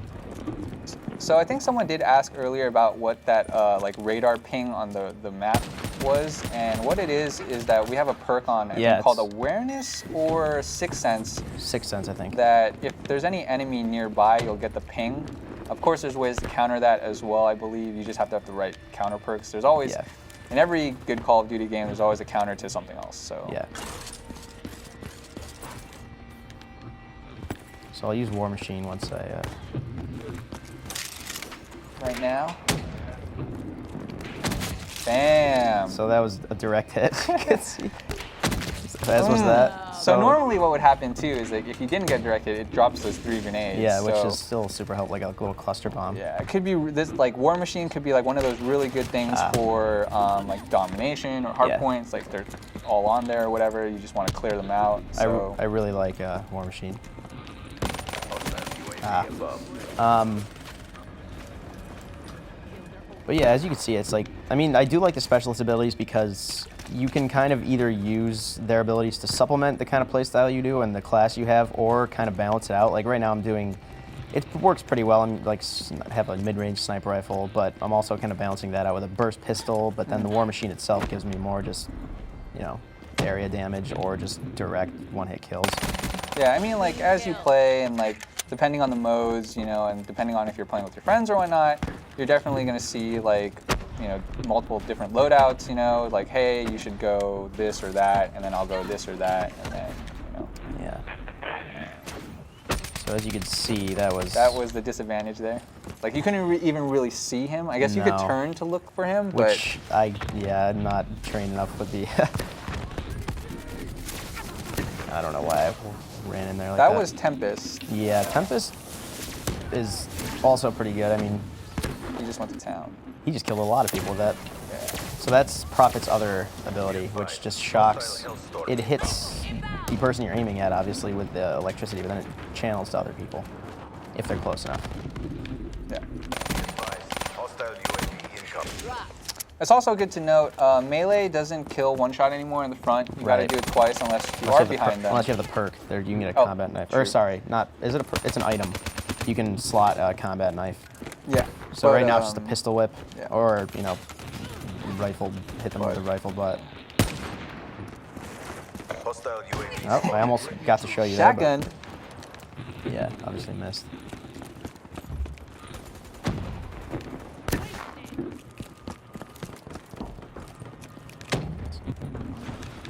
So I think someone did ask earlier about what that like radar ping on the map was, and what it is that we have a perk on called Awareness or Sixth Sense. Sixth Sense, I think. That if there's any enemy nearby, you'll get the ping. Of course, there's ways to counter that as well, I believe. You just have to have the right counter perks. There's always, in every good Call of Duty game, there's always a counter to something else. So Yeah. So I'll use War Machine once I. right now, bam. So that was a direct hit. You can see. As was that. So normally what would happen too is like if you didn't get directed, it drops those 3 grenades. Yeah, which so, is still super helpful, like a little cluster bomb. Yeah, it could be this like War Machine could be like one of those really good things for like domination or hard points. Like they're all on there or whatever. You just want to clear them out. So I really like War Machine. But yeah, as you can see, it's like, I mean, I do like the specialist abilities because you can kind of either use their abilities to supplement the kind of playstyle you do and the class you have, or kind of balance it out. Like right now I'm doing, it works pretty well. I'm like, I have a mid-range sniper rifle, but I'm also kind of balancing that out with a burst pistol, but then the War Machine itself gives me more just, you know, area damage or just direct one-hit kills. Yeah, I mean, like as you play and like depending on the modes, you know, and depending on if you're playing with your friends or whatnot, you're definitely going to see like, you know, multiple different loadouts, you know, like, hey, you should go this or that, and then I'll go this or that, and then, you know. Yeah. So as you can see, that was the disadvantage there. Like you couldn't even really see him. I guess you could turn to look for him, which I'm not trained enough with the. I don't know why I ran in there like that. That was Tempest. Yeah, Tempest is also pretty good. I mean, he just went to town. He just killed a lot of people with that. Yeah. So that's Prophet's other ability, which just shocks. It hits the person you're aiming at, obviously, with the electricity, but then it channels to other people, if they're close enough. Yeah. It's also good to note, melee doesn't kill one shot anymore in the front. You gotta do it twice unless you are behind them. Unless you have the perk, there you can get a combat knife. True. Or sorry, is it a perk? It's an item. You can slot a combat knife. Yeah. So right now it's just a pistol whip, yeah. or you know, hit them with a rifle butt. Oh, I almost got to show you that. Shotgun. Yeah, obviously missed.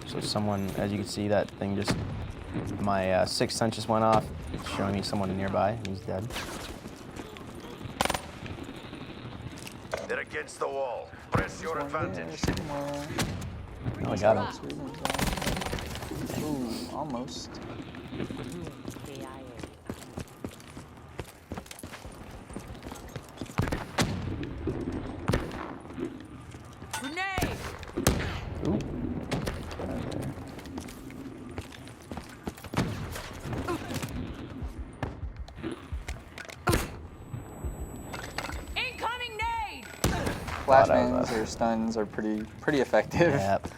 So someone, as you can see, that thing just, my sixth sense just went off, showing me someone nearby. He's dead. They're against the wall. Press your advantage. Oh, I got him. Ooh, almost. Grenade! Ooh. Incoming nade! Flashbangs or stuns are pretty effective. Yep.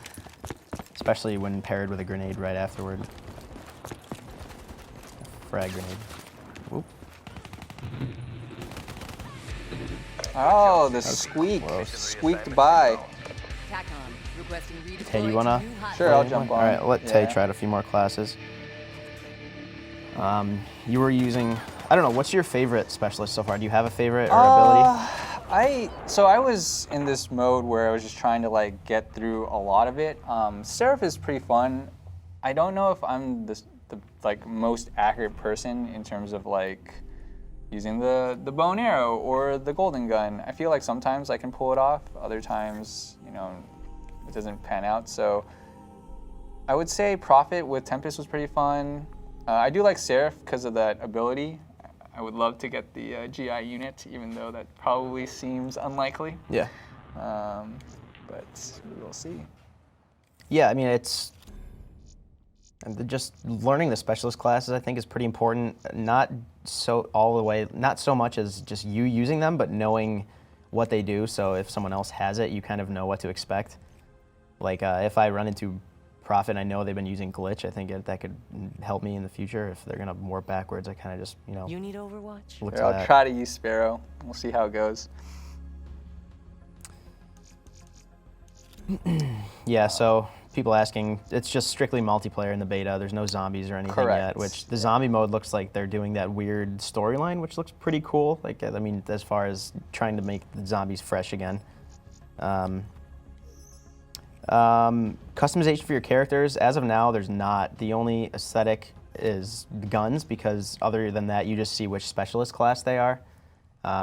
Especially when paired with a grenade right afterward. Frag grenade. Whoop. Oh, the squeak. Squeaked by. TACON, requesting redeploy Hey, you to wanna? new Hive. Sure, I'll jump on. All right, let Tay try out a few more classes. You were using, I don't know, what's your favorite specialist so far? Do you have a favorite or ability? So I was in this mode where I was just trying to like get through a lot of it. Seraph is pretty fun. I don't know if I'm the like most accurate person in terms of like using the bow and arrow or the golden gun. I feel like sometimes I can pull it off, other times, you know, it doesn't pan out. So I would say Prophet with Tempest was pretty fun. I do like Seraph because of that ability. I would love to get the GI unit, even though that probably seems unlikely. Yeah. But we'll see. Yeah, I mean, it's just learning the specialist classes, I think, is pretty important. Not so much as just you using them, but knowing what they do. So if someone else has it, you kind of know what to expect. Like if I run into Prophet, I know they've been using glitch. I think that could help me in the future. If they're gonna warp backwards, I kind of just, you know. You need Overwatch? Look Here, to I'll that. try to use Sparrow. We'll see how it goes. Yeah, so people asking, it's just strictly multiplayer in the beta. There's no zombies or anything yet, which the zombie mode looks like they're doing that weird storyline, which looks pretty cool. Like, I mean, as far as trying to make the zombies fresh again. Customization for your characters, as of now, there's not. The only aesthetic is the guns, because other than that, you just see which specialist class they are.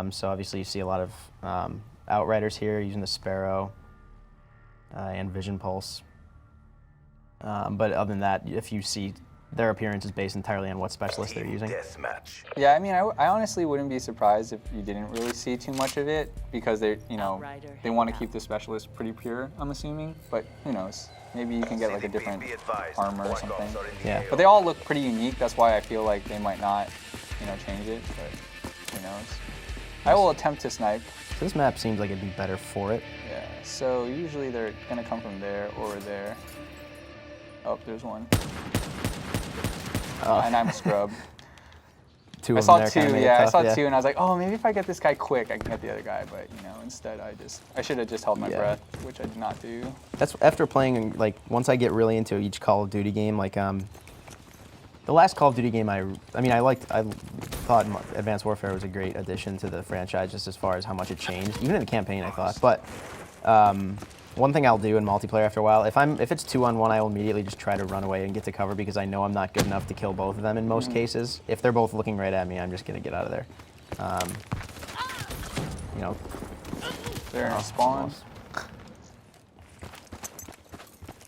So obviously you see a lot of Outriders here using the Sparrow and Vision Pulse. But other than that, if you see their appearance is based entirely on what specialist they're using. Deathmatch. Yeah, I mean, I honestly wouldn't be surprised if you didn't really see too much of it because they, they want to keep the specialist pretty pure, I'm assuming. But who knows? Maybe you can get like a different armor or something. Yeah. But they all look pretty unique. That's why I feel like they might not, change it. But who knows? I will attempt to snipe. So this map seems like it'd be better for it. Yeah. So usually they're gonna come from there or there. Oh, there's one. And I'm a scrub. Two I of saw them there two, kinda made it yeah, I tough, saw two, and I was like, oh, maybe if I get this guy quick, I can get the other guy. But instead, I should have just held my breath, which I did not do. That's after playing, like, once I get really into each Call of Duty game, like, the last Call of Duty game I thought Advanced Warfare was a great addition to the franchise, just as far as how much it changed, even in the campaign, I thought. But one thing I'll do in multiplayer after a while, if it's 2-on-1, I will immediately just try to run away and get to cover because I know I'm not good enough to kill both of them in most cases. If they're both looking right at me, I'm just gonna get out of there. They're in a spawn.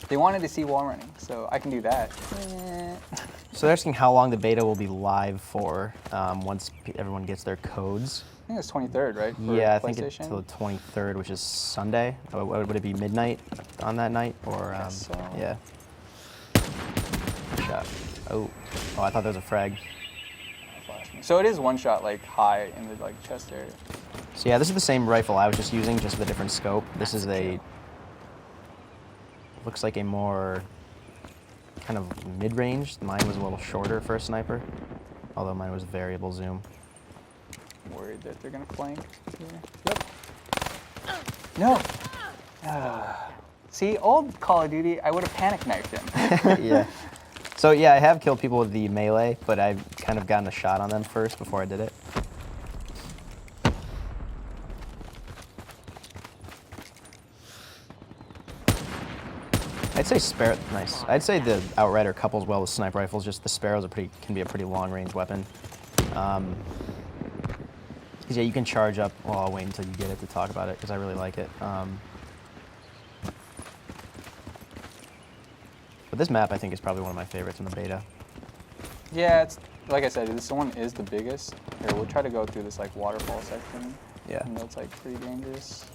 They wanted to see wall running, so I can do that. So they're asking how long the beta will be live for once everyone gets their codes. I think it's 23rd, right? For Yeah, I think it's PlayStation? till the 23rd, which is Sunday. Would it be midnight on that night, or guess so. yeah? Shot. Oh, I thought there was a frag. So it is one shot, like high in the chest area. So yeah, this is the same rifle I was just using, just with a different scope. This is looks like a more kind of mid-range. Mine was a little shorter for a sniper, although mine was variable zoom. Worried that they're gonna flank here. Yep. No. See, old Call of Duty, I would have panic knifed him. Yeah. So yeah, I have killed people with the melee, but I've kind of gotten a shot on them first before I did it. I'd say Sparrow, nice. I'd say the Outrider couples well with sniper rifles. Just the Sparrows can be a pretty long range weapon. Because yeah, you can charge up. Well, I'll wait until you get it to talk about it because I really like it. But this map I think is probably one of my favorites in the beta. Yeah, it's like I said, this one is the biggest. Here, we'll try to go through this waterfall section. Yeah. I know it's pretty dangerous.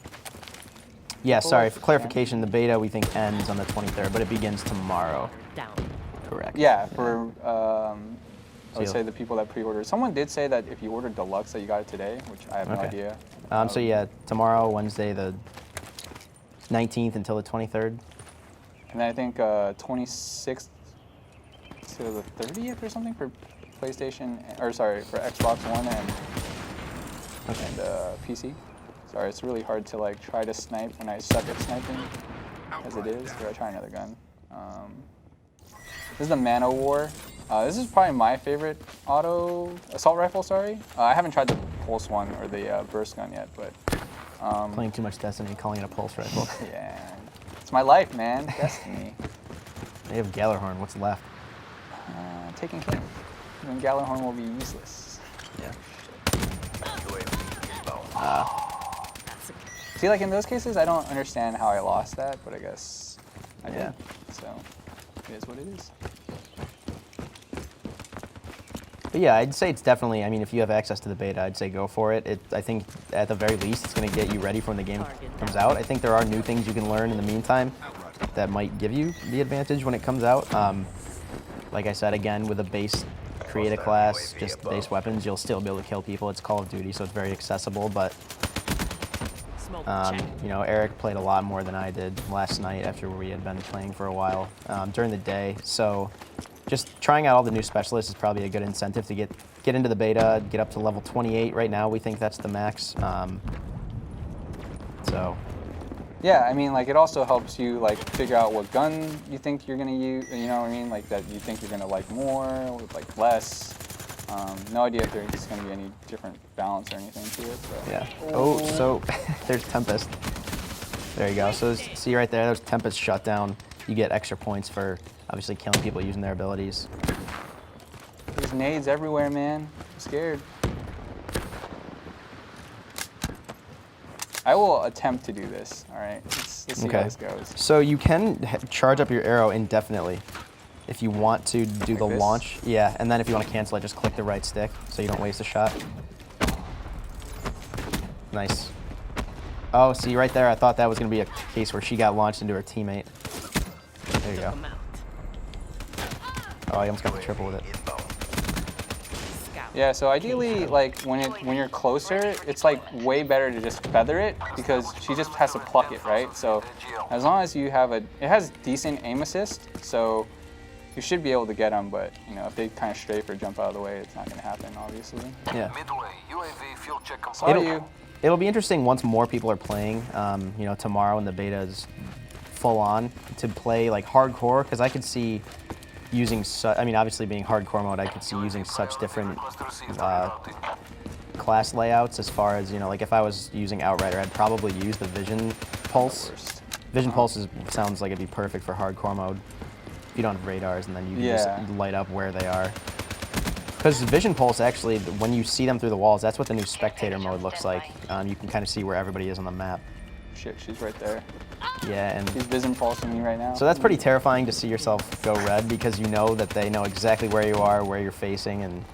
Yeah, sorry, for clarification, the beta we think ends on the 23rd, but it begins tomorrow. Down. Correct. Yeah, for I would say the people that pre-ordered. Someone did say that if you ordered deluxe that you got it today, which I have no idea. So yeah, tomorrow, Wednesday, the 19th until the 23rd. And then I think 26th to the 30th or something for PlayStation, or sorry, for Xbox One and PC. Sorry, it's really hard to try to snipe when I suck at sniping, as it is. Here, I try another gun. This is the Man O' War. This is probably my favorite assault rifle. Sorry, I haven't tried the Pulse one or the burst gun yet, but Playing too much Destiny, calling it a pulse rifle. yeah, it's my life, man. Destiny. They have Gallarhorn. What's left? Taking King. Then Gallarhorn will be useless. Yeah. See, in those cases, I don't understand how I lost that, but I guess I did. So it is what it is. But yeah, I'd say it's definitely, if you have access to the beta, I'd say go for it. I think at the very least, it's going to get you ready for when the game comes out. I think there are new things you can learn in the meantime that might give you the advantage when it comes out. Like I said, again, with a base create a class, just base weapons, you'll still be able to kill people. It's Call of Duty, so it's very accessible, but Eric played a lot more than I did last night after we had been playing for a while during the day. So just trying out all the new specialists is probably a good incentive to get into the beta, get up to level 28. Right now, we think that's the max. Yeah, it also helps you figure out what gun you think you're gonna use. You know what I mean? That you think you're gonna like more, or less. No idea if there's gonna be any different balance or anything to it. So. Yeah. Oh, so there's Tempest. There you go. So see right there, there's Tempest shut down. You get extra points for obviously killing people using their abilities. There's nades everywhere, man. I'm scared. I will attempt to do this. All right, let's see how this goes. So you can charge up your arrow indefinitely if you want to do the this? launch. Yeah, and then if you want to cancel it, just click the right stick so you don't waste a shot. Nice. Oh, see right there, I thought that was going to be a case where she got launched into her teammate. There you go. Oh, I almost got the triple with it. Yeah, so ideally, like when you're closer, it's like way better to just feather it because she just has to pluck it, right? So as long as you have it has decent aim assist, so you should be able to get them. But you know, if they kind of strafe or jump out of the way, it's not going to happen, obviously. Yeah. Midway, UAV fuel check Saw you. It'll be interesting once more people are playing. You know, tomorrow when the beta is full on to play like hardcore, because I could see using I mean, obviously being hardcore mode, I could see using such different class layouts as far as, you know, like if I was using Outrider, I'd probably use the Vision Pulse. Vision Pulse sounds like it'd be perfect for hardcore mode. If you don't have radars, and then you can just light up where they are. Because Vision Pulse, actually, when you see them through the walls, that's what the new spectator mode looks like. You can kind of see where everybody is on the map. Shit, she's right there. Yeah, and She's vision pulsing me right now. so that's pretty terrifying to see yourself go red because you know that they know exactly where you are, where you're facing, and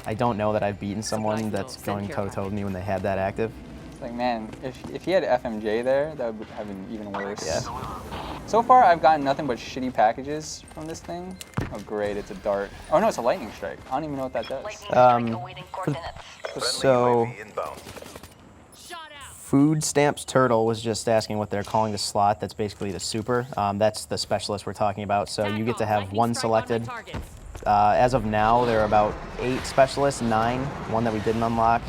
I don't know that I've beaten someone that's going toe-to-toe with me when they had that active. It's like, man, if he had FMJ there, that would have been even worse. Yeah. So far, I've gotten nothing but shitty packages from this thing. Oh, great, it's a dart. Oh, no, it's a lightning strike. I don't even know what that does. So, Food Stamps Turtle was just asking what they're calling the slot. That's basically the super. That's the specialist we're talking about. So you get to have one selected. As of now, there are about 8 specialists, 9, one that we didn't unlock.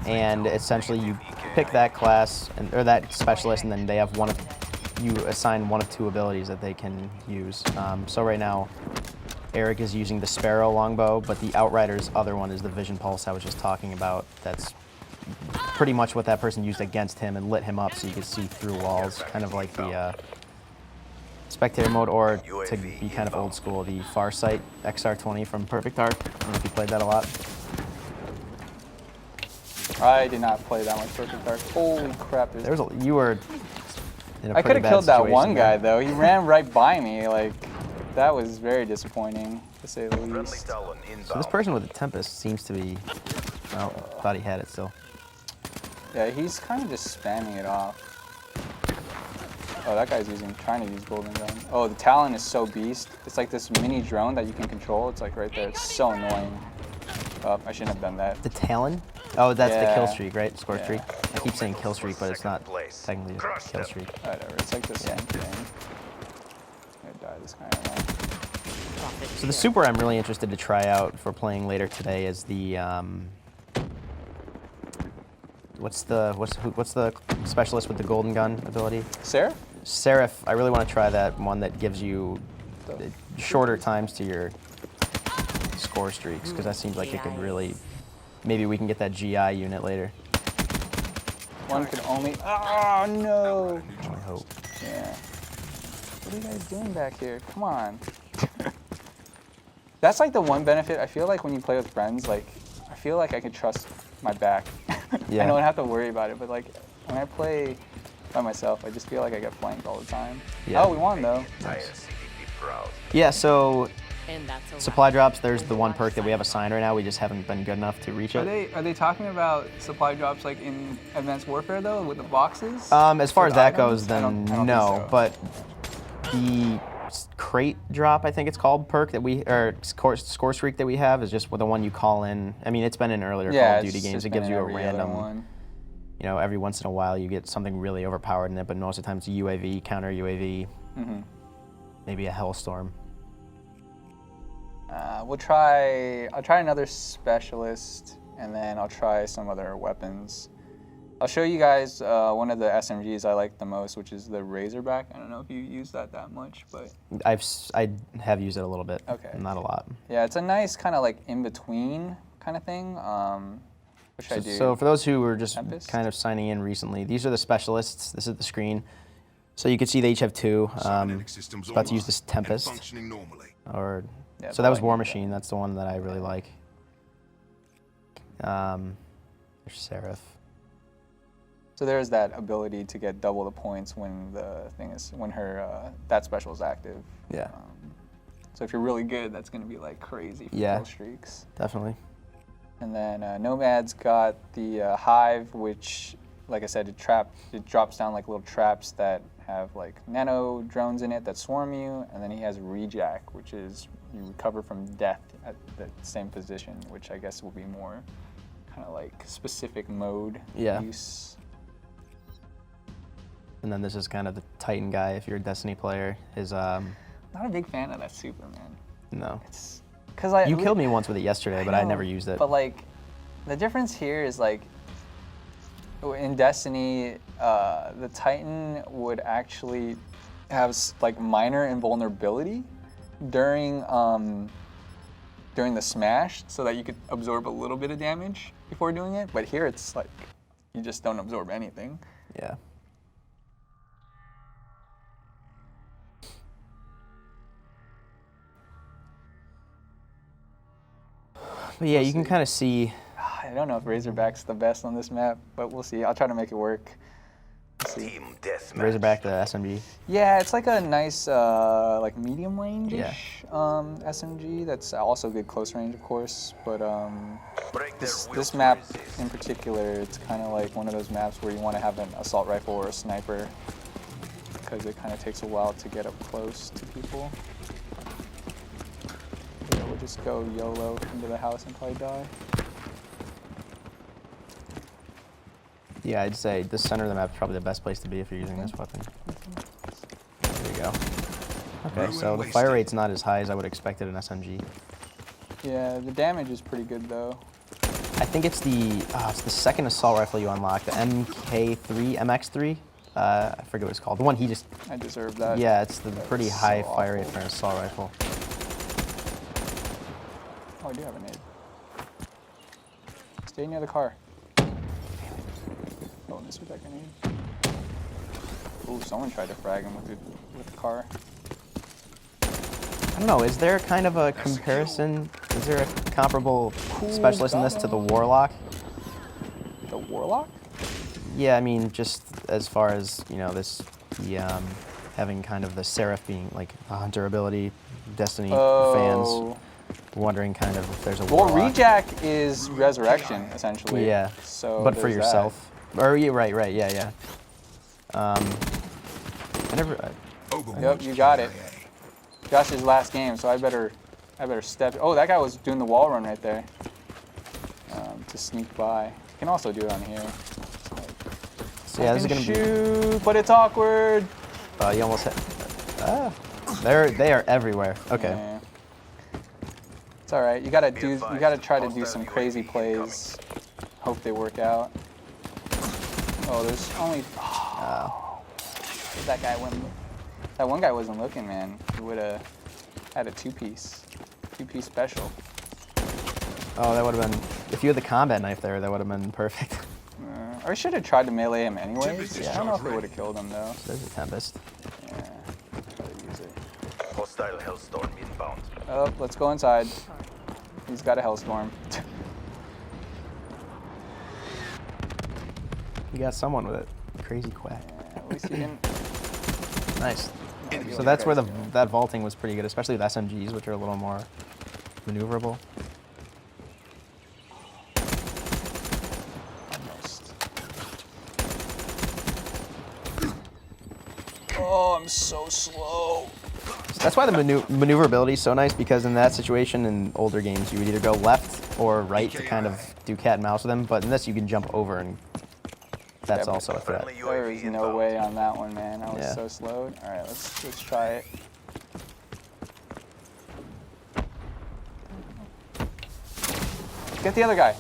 And essentially you pick that class, or that specialist, and then they have you assign one of 2 abilities that they can use. So right now, Eric is using the Sparrow longbow, but the Outrider's other one is the Vision Pulse I was just talking about. That's pretty much what that person used against him and lit him up so you could see through walls, kind of like the spectator mode, or to be kind of old school, the Farsight XR20 from Perfect Dark. I don't know if you played that a lot. I did not play that much Perfect Dark. Holy crap. You were in a I could have bad killed that situation one guy, there. though. He ran right by me. Like, that was very disappointing, to say the least. So this person with the Tempest seems to be, well, thought he had it still. Yeah, he's kind of just spamming it off. Oh, that guy's trying to use Golden Gun. Oh, the Talon is so beast. It's like this mini drone that you can control. It's like right there. It's so annoying. Oh, I shouldn't have done that. The Talon? Oh, that's the kill Yeah. streak, right? Score Yeah. streak? I keep saying kill streak, but it's not technically a kill streak. Whatever, it's like the same thing. I'm gonna die this guy right now. So the super I'm really interested to try out for playing later today is the what's the specialist with the golden gun ability? Seraph? Seraph. I really want to try that one that gives you shorter times to your score streaks, because that seems like it could really, maybe we can get that GI unit later. One could only, oh no! I hope. Yeah. What are you guys doing back here? Come on. That's like the one benefit. I feel like when you play with friends, like, I feel like I can trust my back. Yeah. I don't have to worry about it, but like, when I play by myself, I just feel like I get flanked all the time. Yeah. Oh, we won though. Yeah, so And that's a supply drops, there's the one perk that we have assigned right now. We just haven't been good enough to reach it. Are they talking about supply drops like in Advanced Warfare though, with the boxes? As far For as the that items? goes, then I don't think no. so. But the crate drop, I think it's called, perk that or score streak that we have is just the one you call in. I mean, it's been in earlier Call of Duty it's games. just It been gives in you a every other random, one. you know, every once in a while you get something really overpowered in it, but most of the time it's UAV, counter UAV, maybe a Hellstorm. I'll try another specialist, and then I'll try some other weapons. I'll show you guys one of the SMGs I like the most, which is the Razorback. I don't know if you use that much, but I have used it a little bit. Okay. Not a lot. yeah, it's a nice kind of like in-between kind of thing, which I do. So for those who were just Tempest? kind of signing in recently, these are the specialists. This is the screen. So you can see they each have 2. About to use this Tempest. Or Yeah, so that was but I War need Machine. That's the one that I really like. There's Seraph. So there's that ability to get double the points when her that special is active. Yeah. So if you're really good, that's going to be like crazy for Yeah. kill streaks. Definitely. And then Nomad's got the Hive, which, like I said, it drops down like little traps that have like nano drones in it that swarm you. And then he has Rejack, which is you recover from death at the same position, which I guess will be more kind of like specific mode use. And then this is kind of the Titan guy if you're a Destiny player. His Not a big fan of that Superman. No. It's because You killed me once with it yesterday, but I never used it. But like, the difference here is like, in Destiny, the Titan would actually have like minor invulnerability during the smash, so that you could absorb a little bit of damage before doing it. But here it's like, you just don't absorb anything. Yeah. But yeah, you can kind of see. I don't know if Razorback's the best on this map, but we'll see. I'll try to make it work. Let's see. Team deathmatch. Razorback the SMG. Yeah, it's like a nice like medium range-ish SMG. That's also good close range, of course. But this map in particular, it's kind of like one of those maps where you want to have an assault rifle or a sniper, because it kind of takes a while to get up close to people. Yeah, we'll just go YOLO into the house and probably die. Yeah, I'd say the center of the map is probably the best place to be if you're using this weapon. There you go. Okay, so the fire rate's not as high as I would expect at an SMG. Yeah, the damage is pretty good though. I think it's the second assault rifle you unlock, the MK3, I forget what it's called. The one he just. I deserve that. Yeah, it's the pretty was high so fire rate awful. for an assault rifle. Oh, I do have a nade. Stay near the car. Oh, this was that grenade. Ooh, someone tried to frag him with the car. I don't know, is there kind of a comparison? Is there a comparable specialist in this to the Warlock? The Warlock? Yeah, I mean, just as far as, you know, having kind of the Seraph being like a hunter ability, Destiny fans wondering kind of if there's a Well, Warlock. Rejack is resurrection, essentially. Yeah, So but for there's yourself. Or, yeah, right, yeah. Yep, you got it. Josh's last game, so I better step. Oh, that guy was doing the wall run right there. To sneak by. You can also do it on here. So yeah, this is gonna shoot, but it's awkward. You almost hit. They are everywhere. Okay. Yeah. It's all right. You gotta try to do some crazy plays. Hope they work out. Oh, there's only. Oh. That guy went. That one guy wasn't looking, man. He would have had a two-piece special. Oh, that would have been. If you had the combat knife there, that would have been perfect. Or I should have tried to melee him anyways. Yeah, I don't know if it would have killed him though. There's a Tempest. Yeah, try to use it. Hostile Hellstorm inbound. Oh, let's go inside. He's got a Hellstorm. You got someone with it. Crazy quack. Yeah, at least he didn't. Nice. Yeah, So that's where that vaulting was pretty good, especially with SMGs, which are a little more maneuverable. Almost. Oh, I'm so slow. That's why the maneuverability is so nice, because in that situation in older games, you would either go left or right to kind of do cat and mouse with them, but in this you can jump over, and that's also a threat. There is no way on that one, man. I was so slowed. All right, let's try it. Get the other guy.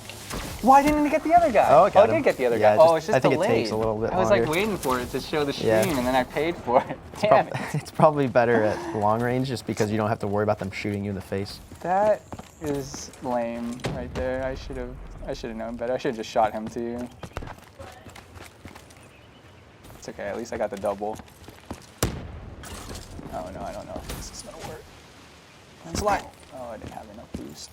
Why didn't I get the other guy? Oh, I did get the other Yeah, guy. Oh, it's just I think delayed. it takes a little bit I was longer. like waiting for it to show the stream, Yeah. and then I paid for it. Damn it. It's probably better at long range, just because you don't have to worry about them shooting you in the face. That is lame right there. I should have known better. I should have just shot him too. It's okay, at least I got the double. Oh no, I don't know if this is gonna work. It's light. Oh, I didn't have enough boost.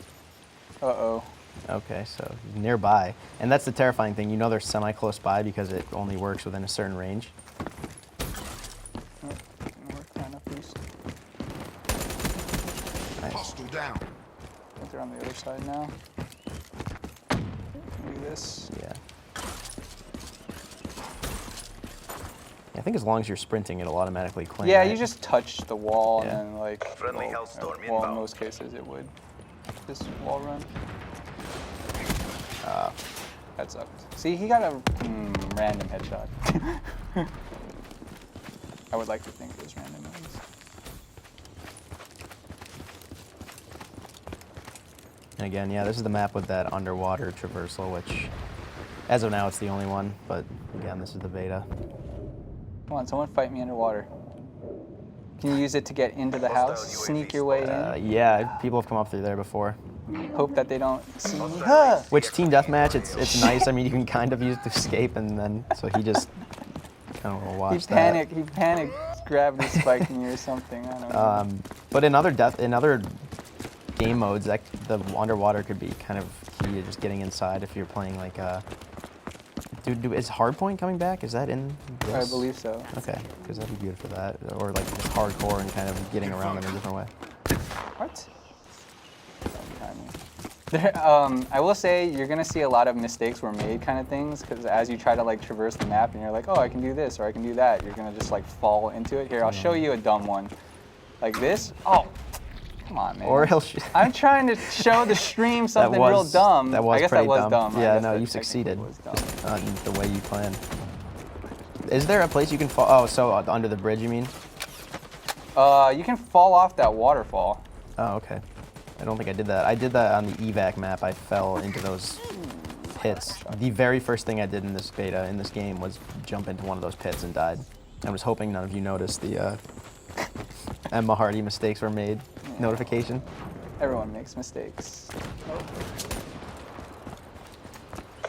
Uh-oh. Okay, so nearby. And that's the terrifying thing. You know they're semi-close by because it only works within a certain range. Oh, didn't work fine enough, boost. Nice. Hostile down. I think they're on the other side now. Do this. Yeah. I think as long as you're sprinting, it'll automatically clean. Yeah, right? you just touch the wall Yeah. and then like. Friendly well, Hellstorm well, in inbound. most cases it would. This wall run. That sucked. See, he got a random headshot. I would like to think it was random. At least. And again, yeah, this is the map with that underwater traversal, which, as of now, it's the only one. But again, this is the beta. Come on, someone fight me underwater. Can you use it to get into the house? Hostile UAV Sneak your way in? Yeah, people have come up through there before. Hope that they don't see me. Hostile Which team deathmatch? It's nice. I mean, you can kind of use it to escape, and then so he just kind of will watch that. He panicked, grabbed the spike me or something. I don't know. But in other game modes, that the underwater could be kind of key to just getting inside if you're playing like is Hardpoint coming back? Is that in this? I believe so. Okay, because that'd be good for that, or like just hardcore and kind of getting around in a different way. What? I will say you're gonna see a lot of mistakes were made kind of things because as you try to like traverse the map and you're like, oh, I can do this or I can do that, you're gonna just like fall into it. Here, I'll show you a dumb one, like this. Oh, come on, man. Or he'll. I'm trying to show the stream something real dumb. That was I guess pretty that was dumb. I Yeah, guess no, that you technically succeeded. was dumb. Just the way you planned. Is there a place you can fall? Oh, so under the bridge, you mean? You can fall off that waterfall. Oh, okay. I don't think I did that. I did that on the evac map. I fell into those pits. The very first thing I did in this beta, in this game, was jump into one of those pits and died. I was hoping none of you noticed the Emma Hardy mistakes were made notification. Everyone makes mistakes.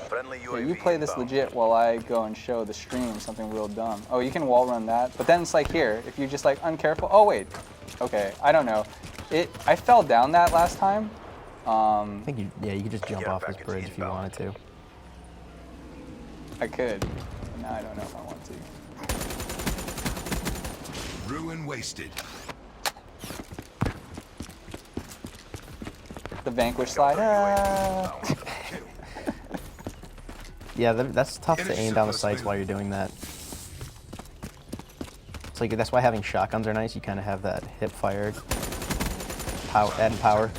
Friendly Yeah, UAV you play this inbound. legit while I go and show the stream something real dumb. Oh, you can wall run that, but then it's like here, if you just like uncareful. Oh wait, okay, I don't know. I fell down that last time. I think you could just jump Care off this package bridge if you inbound. wanted to. I could. But now I don't know if I want to. Ruin wasted. The Vanquish slide. Ah. Yeah, that's tough to aim down the sights while you're doing that. It's like that's why having shotguns are nice. You kind of have that hip fire, adding power.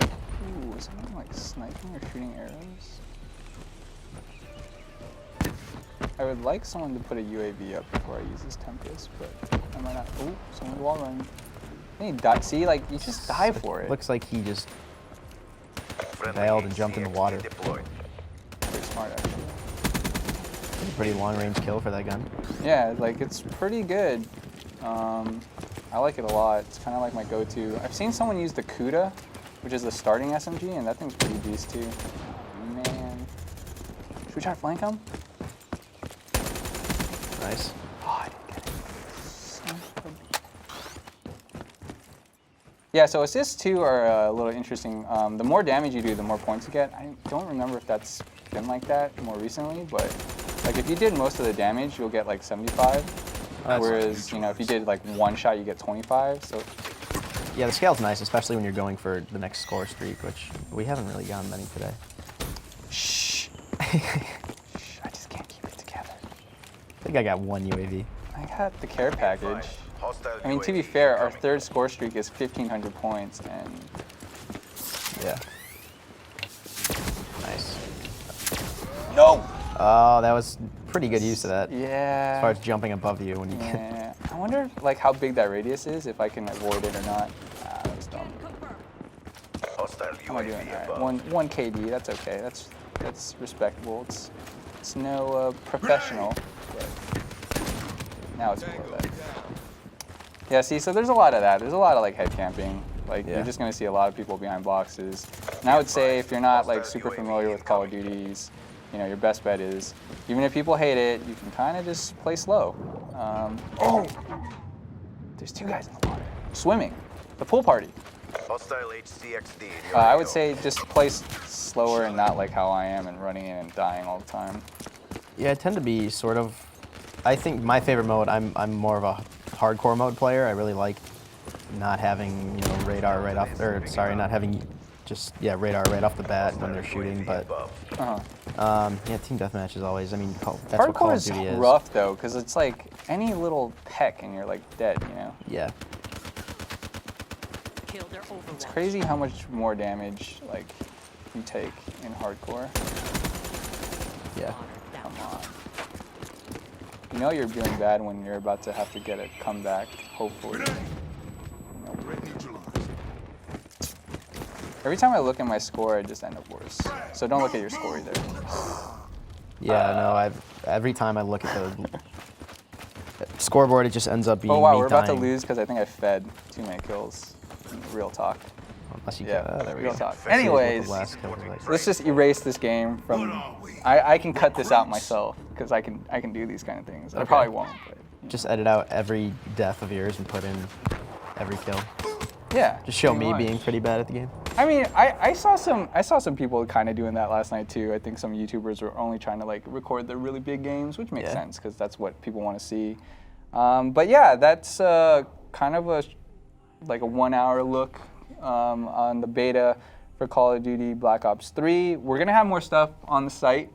Ooh, is someone like sniping or shooting arrows? I would like someone to put a UAV up before I use this Tempest, but I might not. Ooh, someone wall run. Then you die. See, like you just die for it. Looks like he just Friendly bailed and jumped in the HCXD water. deployed. Pretty smart actually. Pretty long range kill for that gun. Yeah, like it's pretty good. I like it a lot. It's kind of like my go-to. I've seen someone use the Kuda, which is the starting SMG, and that thing's pretty beast too. Man, should we try to flank him? Nice. Oh, I didn't get it. Son of a- Yeah, so assists too are a little interesting. The more damage you do, the more points you get. I don't remember if that's been like that more recently, but like if you did most of the damage, you'll get like 75. Whereas, you know, if you did like one shot, you get 25. So Yeah, the scale's nice, especially when you're going for the next score streak, which we haven't really gotten many today. shh. Shh, I just can't keep it together. I think I got one UAV. I got the care package. Hostile I mean, to be UAV fair, our incoming. third score streak is 1,500 points, and Yeah. Nice. no. Oh, that was pretty good use of that. Yeah. As far as jumping above you when you get. Yeah. I wonder like how big that radius is, if I can avoid it or not. Ah, that was dumb. Hostile How am I doing? UAV All right. above. One KD. That's okay. That's respectable. It's no professional. But now it's below that. Yeah. See, so there's a lot of that. There's a lot of like head camping. Like Yeah. you're just gonna see a lot of people behind boxes. And I would say if you're not like super familiar with Call of Duties, you know, your best bet is, even if people hate it, you can kind of just play slow. Oh, there's two guys in the water swimming. The pool party. Hostile HCXD in your I would AO. say just play slower and not like how I am and running in and dying all the time. Yeah, I tend to be sort of. I think my favorite mode. I'm more of a hardcore mode player. I really like not having radar right off, or sorry, not having just radar right off the bat when they're shooting. But yeah, team deathmatch is always. I mean, that's what Call Hardcore of is Duty is. rough though, because it's like any little peck and you're like dead. Yeah. Kill their Overwatch. It's crazy how much more damage like you take in hardcore. Yeah. Come on. You know you're doing bad when you're about to have to get a comeback, hopefully. Threat neutralized. Every time I look at my score, I just end up worse. So don't look at your score either. Yeah. No. Every time I look at the scoreboard, it just ends up being Oh wow, me we're about to dying. lose because I think I fed too many kills. Real talk. Unless you Yeah, get, there we real go. talk. See what the Anyways, last kill was like. let's just erase this game from. I can cut this out myself because I can do these kind of things. I Okay. probably won't. But, Just edit out every death of yours and put in every kill. yeah. Just show pretty me much. being pretty bad at the game. I mean, I saw some people kind of doing that last night too. I think some YouTubers were only trying to like record their really big games, which makes Yeah. sense because that's what people want to see. But yeah, that's kind of a 1 hour look on the beta for Call of Duty Black Ops 3. We're gonna have more stuff on the site,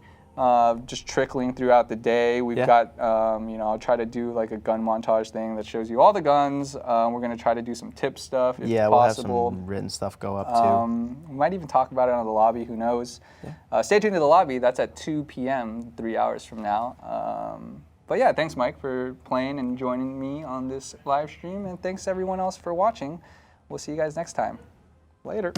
just trickling throughout the day. We've Yeah. got, I'll try to do like a gun montage thing that shows you all the guns. We're gonna try to do some tip stuff if Yeah, we'll have possible. some written stuff go up too. We might even talk about it on the lobby, who knows. Stay tuned to the lobby, that's at 2 p.m., 3 hours from now. But yeah, thanks Mike for playing and joining me on this live stream, and thanks everyone else for watching. We'll see you guys next time. Later.